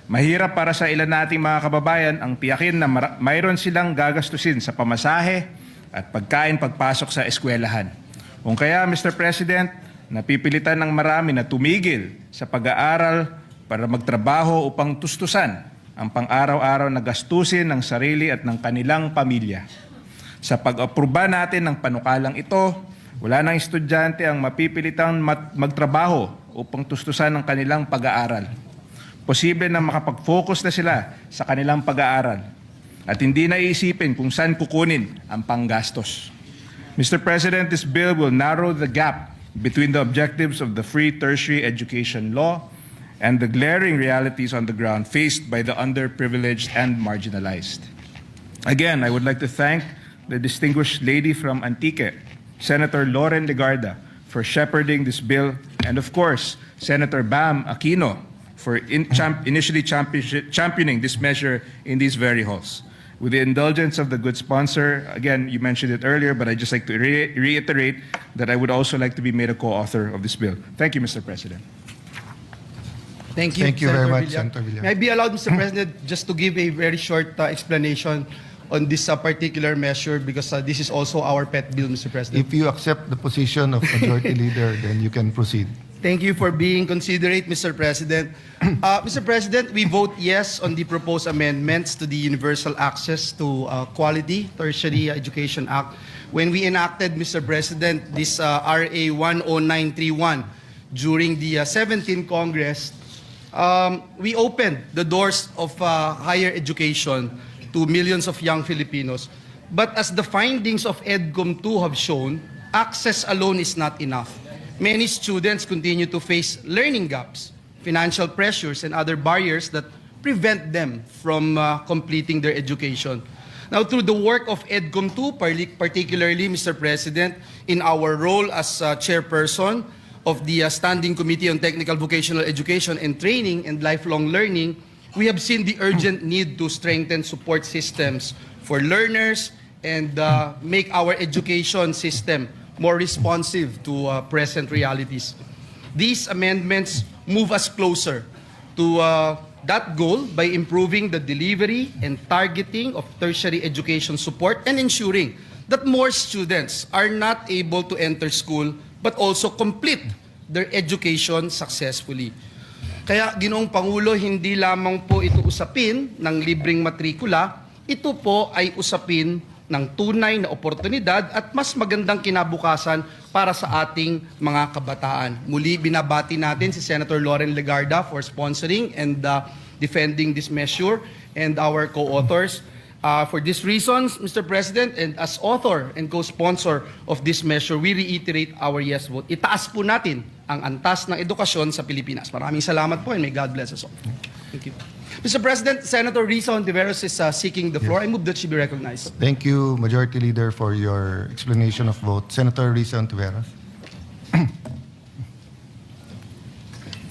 mahirap para sa ilan nating mga kababayan ang tiyakin na mayroon silang gagastusin sa pamasahe at pagkain pagpasok sa eskwelahan. Kung kaya, Mr. President, napipilitan ng marami na tumigil sa pag-aaral para magtrabaho upang tustusan ang pang-araw-araw na gastusin ng sarili at ng kanilang pamilya. Sa pag-aproba natin ng panukalang ito, wala nang estudyante ang mapipilitang magtrabaho upang tustusan ang kanilang pag-aaral. Posible na makapag-focus na sila sa kanilang pag-aaral at hindi naiisipin kung saan kukunin ang panggastos. Mr. President, this bill will narrow the gap between the objectives of the free tertiary education law and the glaring realities on the ground faced by the underprivileged and marginalized. Again, I would like to thank the distinguished lady from Antique, Senator Loren Legarda, for shepherding this bill, and of course, Senator Bam Aquino for initially championing this measure in these very halls. With the indulgence of the good sponsor, again, you mentioned it earlier, but I'd just like to reiterate that I would also like to be made a co-author of this bill. Thank you, Mr. President. Thank you, Thank you very Senator much, Villar. Senator Villar. May I be allowed, Mr. President, just to give a very short explanation on this particular measure, because this is also our pet bill, Mr. President. If you accept the position of Majority Leader, then you can proceed. Thank you for being considerate, Mr. President. Mr. President, we vote yes on the proposed amendments to the Universal Access to Quality Tertiary Education Act. When we enacted, Mr. President, this RA 10931 during the 17th Congress, we opened the doors of higher education to millions of young Filipinos. But as the findings of EDCOM 2 have shown, access alone is not enough. Many students continue to face learning gaps, financial pressures, and other barriers that prevent them from completing their education. Now, through the work of EDCOM 2, particularly, Mr. President, in our role as chairperson of the Standing Committee on Technical Vocational Education and Training and Lifelong Learning, we have seen the urgent need to strengthen support systems for learners and make our education system more responsive to present realities. These amendments move us closer to that goal by improving the delivery and targeting of tertiary education support and ensuring that more students are not able to enter school but also complete their education successfully. Kaya, Ginoong Pangulo, hindi lamang po ito usapin ng libreng matrikula, ito po ay usapin ng tunay na oportunidad at mas magandang kinabukasan para sa ating mga kabataan. Muli, binabati natin si Senator Loren Legarda for sponsoring and defending this measure and our co-authors. For these reasons, Mr. President, and as author and co-sponsor of this measure, we reiterate our yes vote. Itaas po natin ang antas ng edukasyon sa Pilipinas. Maraming salamat po and may God bless us all. Thank you. Mr. President, Senator Risa Ontiveros is seeking the floor. I move that she be recognized. Thank you, Majority Leader, for your explanation of vote. Senator Risa Ontiveros.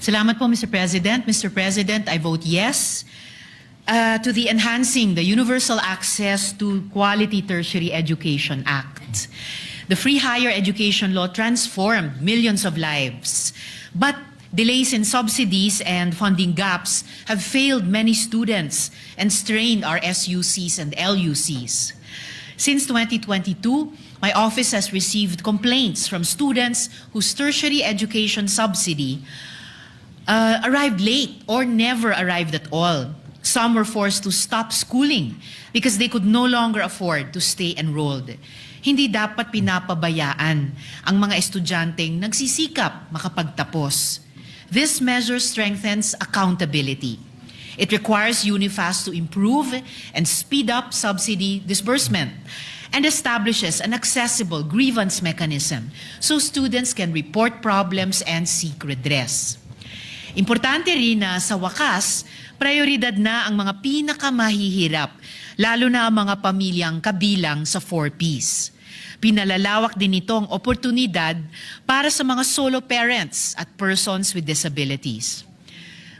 Salamat po, Mr. President. Mr. President, I vote yes to the Enhancing the Universal Access to Quality Tertiary Education Act. The Free Higher Education Law transformed millions of lives, but delays in subsidies and funding gaps have failed many students and strained our SUCs and LUCs. Since 2022, my office has received complaints from students whose tertiary education subsidy arrived late or never arrived at all. Some were forced to stop schooling because they could no longer afford to stay enrolled. Hindi dapat pinapabayaan ang mga estudyanteng nagsisikap makapagtapos. This measure strengthens accountability. It requires UNIFAS to improve and speed up subsidy disbursement and establishes an accessible grievance mechanism so students can report problems and seek redress. Importante rin na sa wakas, prioridad na ang mga pinakamahihirap, lalo na ang mga pamilyang kabilang sa 4Ps. Pinalalawak din ito ang oportunidad para sa mga solo parents at persons with disabilities.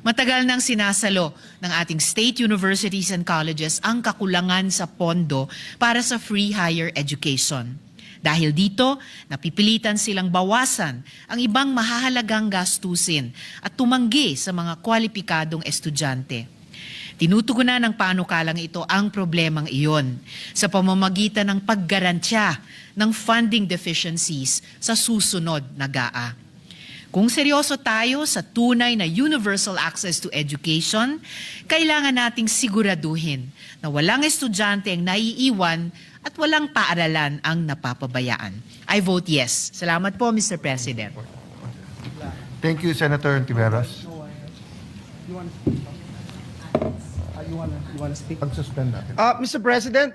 Matagal nang sinasalo ng ating state universities and colleges ang kakulangan sa pondo para sa free higher education. Dahil dito, napipilitan silang bawasan ang ibang mahahalagang gastusin at tumanggi sa mga kwalipikadong estudyante. Tinutugunan ng panukalang ito ang problemang iyon sa pamamagitan ng paggarantya ng funding deficiencies sa susunod na GAA. Kung seryoso tayo sa tunay na universal access to education, kailangan nating siguraduhin na walang estudyante ang naiiwan at walang paaralan ang napapabayaan. I vote yes. Salamat po, Mr. President. Thank you, Senator Ontiveros. You want to speak? Pag-suspend natin. Mr. President,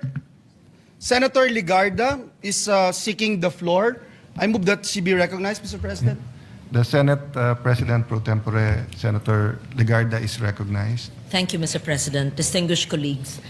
Senator Legarda is seeking the floor. I move that she be recognized, Mr. President. The Senate President Pro Tempore, Senator Legarda, is recognized. Thank you, Mr. President. Distinguished colleagues,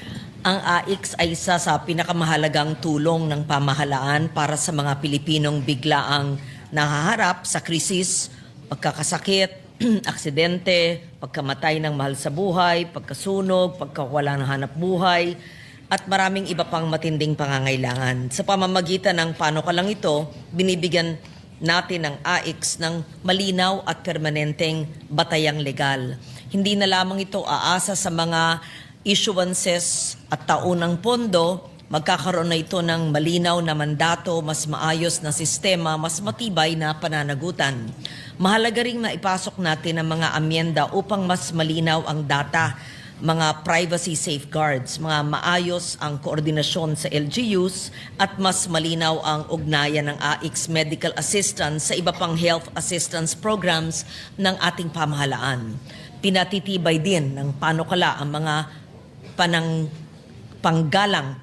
ang AICS ay isa sa pinakamahalagang tulong ng pamahalaan para sa mga Pilipinong biglaang nahaharap sa krisis, pagkakasakit, aksidente, pagkamatay ng mahal sa buhay, pagkasunog, pagkawala ng hanap buhay, at maraming iba pang matinding pangangailangan. Sa pamamagitan ng panukalang ito, binibigyan natin ng AICS ng malinaw at permanenteng batayang legal. Hindi na lamang ito aasa sa mga issuances at taunang pondo, magkakaroon na ito ng malinaw na mandato, mas maayos na sistema, mas matibay na pananagutan. Mahalaga ring maipasok natin ang mga amyenda upang mas malinaw ang data, mga privacy safeguards, mga maayos ang koordinasyon sa LGUs at mas malinaw ang ugnayan ng AICS medical assistance sa iba pang health assistance programs ng ating pamahalaan. Pinatitibay din ng panukala ang mga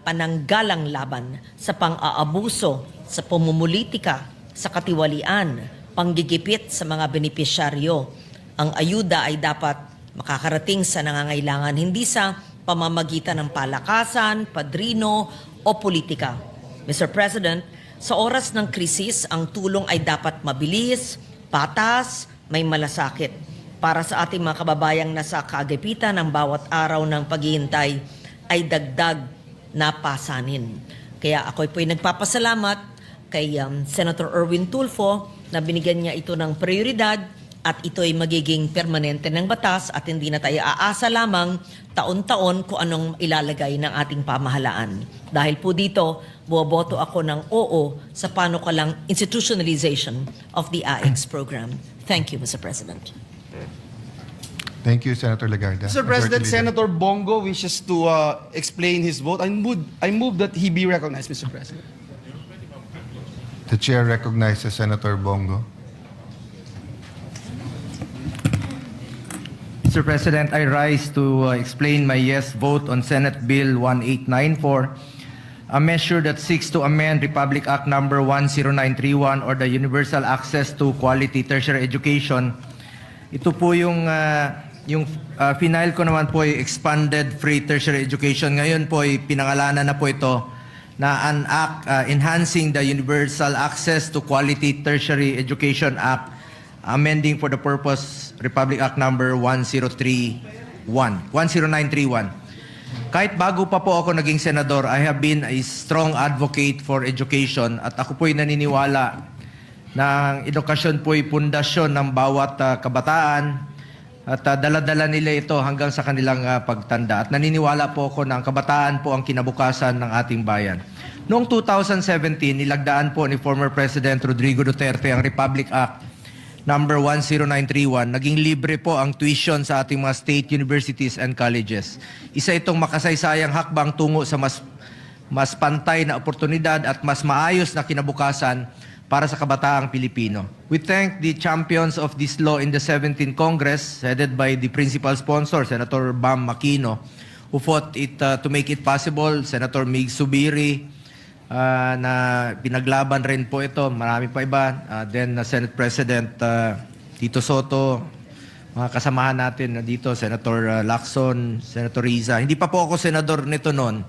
pananggalang laban sa pang-aabuso, sa pamumulitika, sa katiwalian, panggigipit sa mga benepisyaryo. Ang ayuda ay dapat makakarating sa nangangailangan, hindi sa pamamagitan ng palakasan, padrino o politika. Mr. President, sa oras ng krisis, ang tulong ay dapat mabilis, patas, may malasakit. para sa ating mga kababayang nasa kaagapitan ng bawat araw ng paghihintay ay dagdag na pasanin. Kaya ako po'y nagpapasalamat kay Senator Erwin Tulfo na binigyan niya ito ng prioridad at ito ay magiging permanente ng batas at hindi na tayo aasa lamang taon-taon kung anong ilalagay ng ating pamahalaan. Dahil po dito, buwaboto ako ng oo sa panukalang institutionalization of the AX program. Thank you, Mr. President. Thank you, Senator Legarda. Mr. President, Majority Leader. Senator Bongo wishes to explain his vote. I move that he be recognized, Mr. President. The chair recognizes Senator Bongo. Mr. President, I rise to explain my yes vote on Senate Bill 1894, a measure that seeks to amend Republic Act Number 10931 or the Universal Access to Quality Tertiary Education. Ito po yung final ko naman po ay Expanded Free Tertiary Education. Ngayon po ay pinangalanan na po ito na an act enhancing the Universal Access to Quality Tertiary Education Act, amending for the purpose Republic Act Number 10931. Kahit bago pa po ako naging senador, I have been a strong advocate for education at ako po'y naniniwala na ang edukasyon po'y pundasyon ng bawat kabataan at dala-dala nila ito hanggang sa kanilang pagtanda. At naniniwala po ako na ang kabataan po ang kinabukasan ng ating bayan. Noong 2017, nilagdaan po ni former President Rodrigo Duterte ang Republic Act Number 10931, naging libre po ang tuition sa ating mga state universities and colleges. Isa itong makasaysayang hakbang tungo sa mas pantay na oportunidad at mas maayos na kinabukasan para sa kabataang Pilipino. We thank the champions of this law in the 17th Congress, headed by the principal sponsor, Senator Bam Aquino, who fought it to make it possible, Senator Mig Subiri, na pinaglaban rin po ito, marami pa iba, then Senate President Tito Soto, mga kasamahan natin dito, Senator Lacson, Senator Riza. Hindi pa po ako senador nito noon.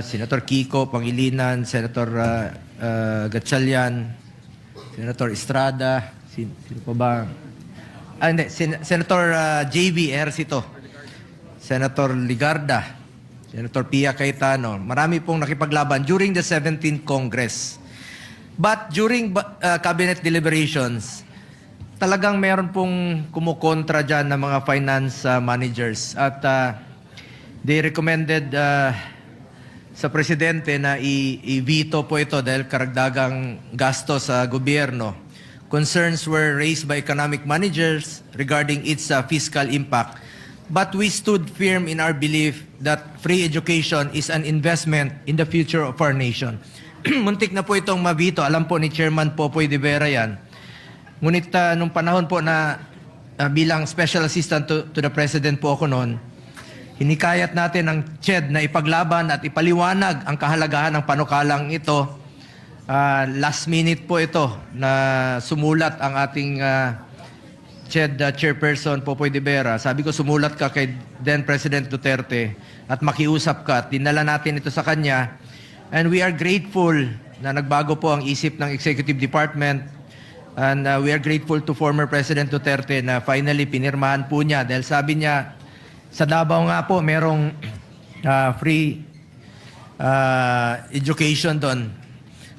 Senator Kiko Pangilinan, Senator Gatchalian, Senator Estrada, sino pa ba? Hindi, Senator J.B. Ercito, Senator Legarda, Senator Pia Cayetano, marami pong nakipaglaban during the 17th Congress. But during cabinet deliberations, talagang meron pong kumukontra dyan ng mga finance managers. At they recommended sa presidente na i-veto po ito dahil karagdagang gasto sa gobyerno. Concerns were raised by economic managers regarding its fiscal impact. But we stood firm in our belief that free education is an investment in the future of our nation. Muntik na po itong mabito. Alam po ni Chairman Popoy de Vera yan. Ngunit nung panahon po na bilang Special Assistant to the President po ako noon, hinikayat natin ang CHED na ipaglaban at ipaliwanag ang kahalagahan ng panukalang ito. Last minute po ito na sumulat ang ating CHED Chairperson Popoy de Vera. Sabi ko, sumulat ka kay then President Duterte at makiusap ka. At dinala natin ito sa kanya. And we are grateful na nagbago po ang isip ng Executive Department. And we are grateful to former President Duterte na finally pinirmahan po niya. Dahil sabi niya, sa Davao nga po, merong free education doon.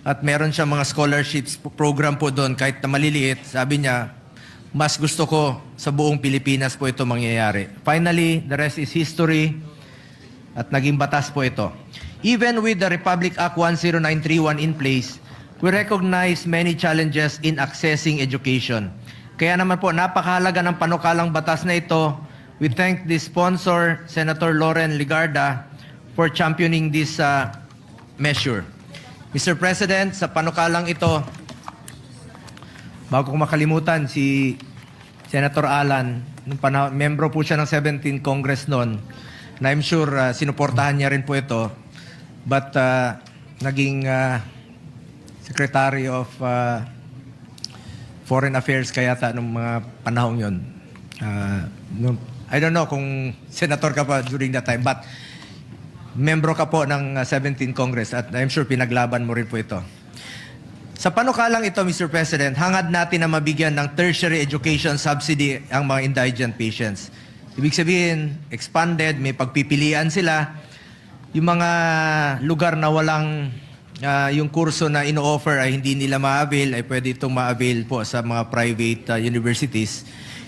At meron siya mga scholarships program po doon kahit na maliliit. Sabi niya, mas gusto ko sa buong Pilipinas po ito mangyayari. Finally, the rest is history at naging batas po ito. Even with the Republic Act 10931 in place, we recognize many challenges in accessing education. Kaya naman po, napakahalaga ng panukalang batas na ito. We thank the sponsor, Senator Loren Legarda, for championing this measure. Mr. President, sa panukalang ito, bago ko makalimutan, si Senator Alan, nung panahon, membro po siya ng 17th Congress noon, na I'm sure sinuportahan niya rin po ito. But naging Secretary of Foreign Affairs kayata nung mga panahon yun. I don't know kung senator ka pa during that time, but membro ka po ng 17th Congress at I'm sure pinaglaban mo rin po ito. Sa panukalang ito, Mr. President, hangad natin na mabigyan ng tertiary education subsidy ang mga indigent patients. Ibig sabihin, expanded, may pagpipilian sila. Yung mga lugar na walang yung kurso na ino-offer ay hindi nila ma-avail, ay pwede itong ma-avail po sa mga private universities.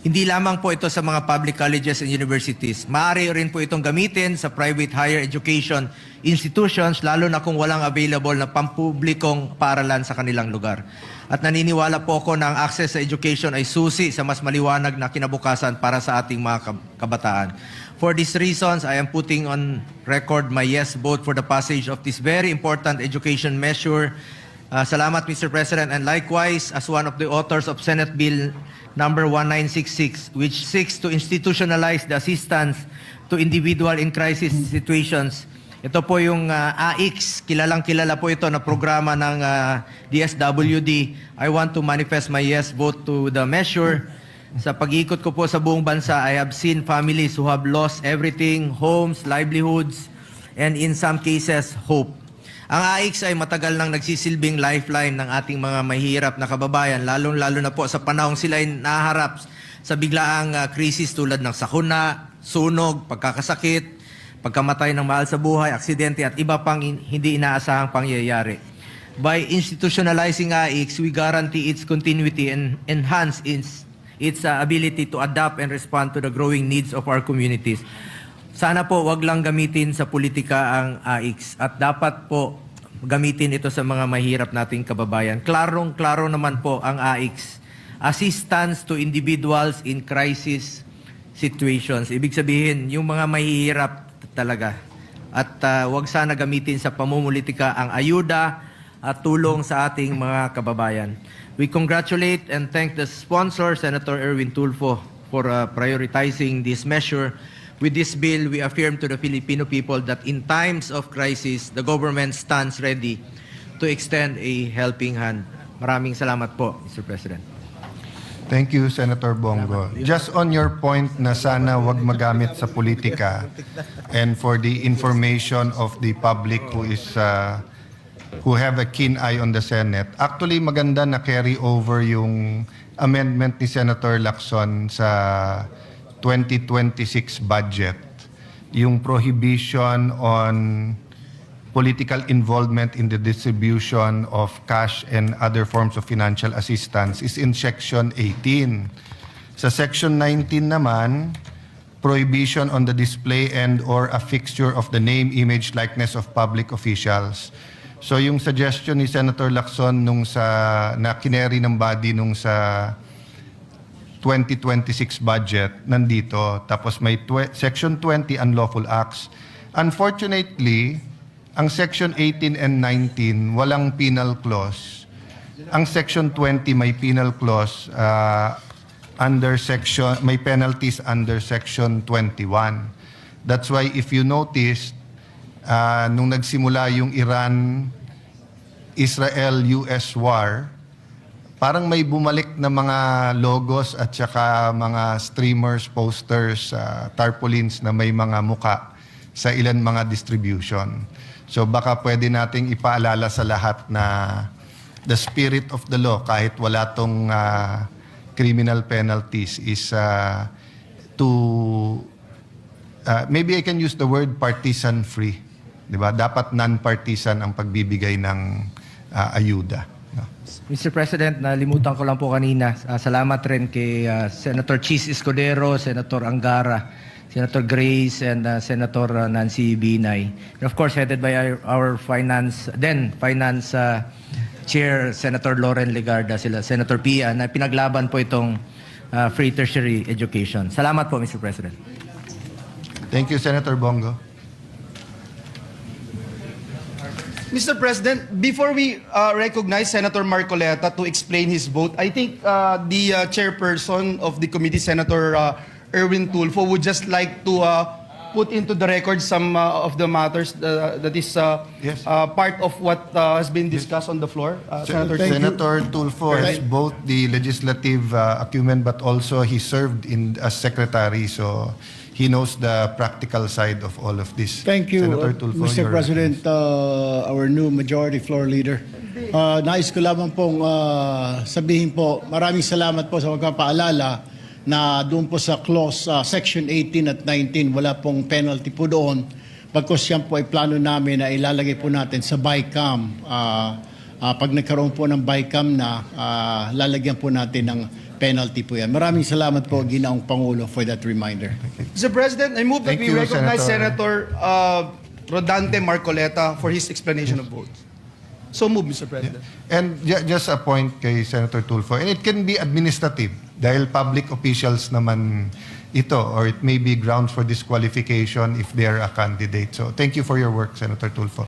Hindi lamang po ito sa mga public colleges and universities. Maaari rin po itong gamitin sa private higher education institutions, lalo na kung walang available na pampublikong paaralan sa kanilang lugar. At naniniwala po ako na ang access sa education ay susi sa mas maliwanag na kinabukasan para sa ating mga kabataan. For these reasons, I am putting on record my yes vote for the passage of this very important education measure. Salamat, Mr. President. And likewise, as one of the authors of Senate Bill number 1966, which seeks to institutionalize the assistance to individual in crisis situations. Ito po yung AIX, kilalang-kilala po ito na programa ng DSWD. I want to manifest my yes vote to the measure. Sa pag-ikot ko po sa buong bansa, I have seen families who have lost everything, homes, livelihoods, and in some cases, hope. Ang AIX ay matagal nang nagsisilbing lifeline ng ating mga mahihirap na kababayan, lalong-lalo na po sa panahong sila ay naharap sa biglaang krisis tulad ng sakuna, sunog, pagkakasakit, pagkamatay ng mahal sa buhay, aksidente at iba pang hindi inaasahang pangyayari. By institutionalizing AIX, we guarantee its continuity and enhance its ability to adapt and respond to the growing needs of our communities. Sana po wag lang gamitin sa politika ang AIX at dapat po gamitin ito sa mga mahirap nating kababayan. Klarong-klaro naman po ang AIX. Assistance to individuals in crisis situations. Ibig sabihin, yung mga mahihirap talaga. At wag sana gamitin sa pamumulitika ang ayuda at tulong sa ating mga kababayan. We congratulate and thank the sponsor, Senator Erwin Tulfo, for prioritizing this measure. With this bill, we affirm to the Filipino people that in times of crisis, the government stands ready to extend a helping hand. Maraming salamat po, Mr. President. Thank you, Senator Bongo. Just on your point na sana wag magamit sa politika and for the information of the public who have a keen eye on the Senate, actually maganda na carry over yung amendment ni Senator Lacson sa 2026 budget, yung prohibition on political involvement in the distribution of cash and other forms of financial assistance is in Section 18. Sa Section 19 naman, prohibition on the display and or a fixture of the name, image, likeness of public officials. So yung suggestion ni Senator Lacson na kineri ng body nung sa 2026 budget, nandito. Tapos may Section 20, Unlawful Acts. Unfortunately, ang Section 18 and 19, walang penal clause. Ang Section 20 may penal clause may penalties under Section 21. That's why if you notice, nung nagsimula yung Iran-Israel-US war, parang may bumalik na mga logos at saka mga streamers, posters, tarpaulins na may mga muka sa ilan mga distribution. So baka pwede nating ipaalala sa lahat na the spirit of the law, kahit wala tong criminal penalties, is maybe I can use the word partisan-free. Diba? Dapat non-partisan ang pagbibigay ng ayuda. Mr. President, nalimutan ko lang po kanina. Salamat rin kay Senator Chis Escudero, Senator Angara, Senator Grace, and Senator Nancy Binay. And of course, headed by our finance Chair, Senator Loren Legarda, Senator Pia, na pinaglaban po itong free tertiary education. Salamat po, Mr. President. Thank you, Senator Bongo. Mr. President, before we recognize Senator Marcoleta to explain his vote, I think the chairperson of the committee, Senator Erwin Tulfo, would just like to put into the record some of the matters that is part of what has been discussed on the floor. Senator Tulfo has both the legislative acumen, but also he served as secretary, so he knows the practical side of all of this. Thank you, Senator Tulfo, Mr. President, our new majority floor leader. Nais ko lamang pong sabihin po, maraming salamat po sa pagpapaalala na doon po sa clause section 18 at 19, wala pong penalty po doon. Pagkos yan po ay plano namin na ilalagay po natin sa BICAM. Pag nagkaroon po ng BICAM na, lalagyan po natin ng penalty po yan. Maraming salamat po, Ginoong Pangulo, for that reminder. Mr. President, I move that Thank we you, recognize Senator. Senator Rodante Marcoleta for his explanation of votes. So move, Mr. President. And just a point kay Senator Tulfo, and it can be administrative dahil public officials naman ito, or it may be grounds for disqualification if they are a candidate. So thank you for your work, Senator Tulfo.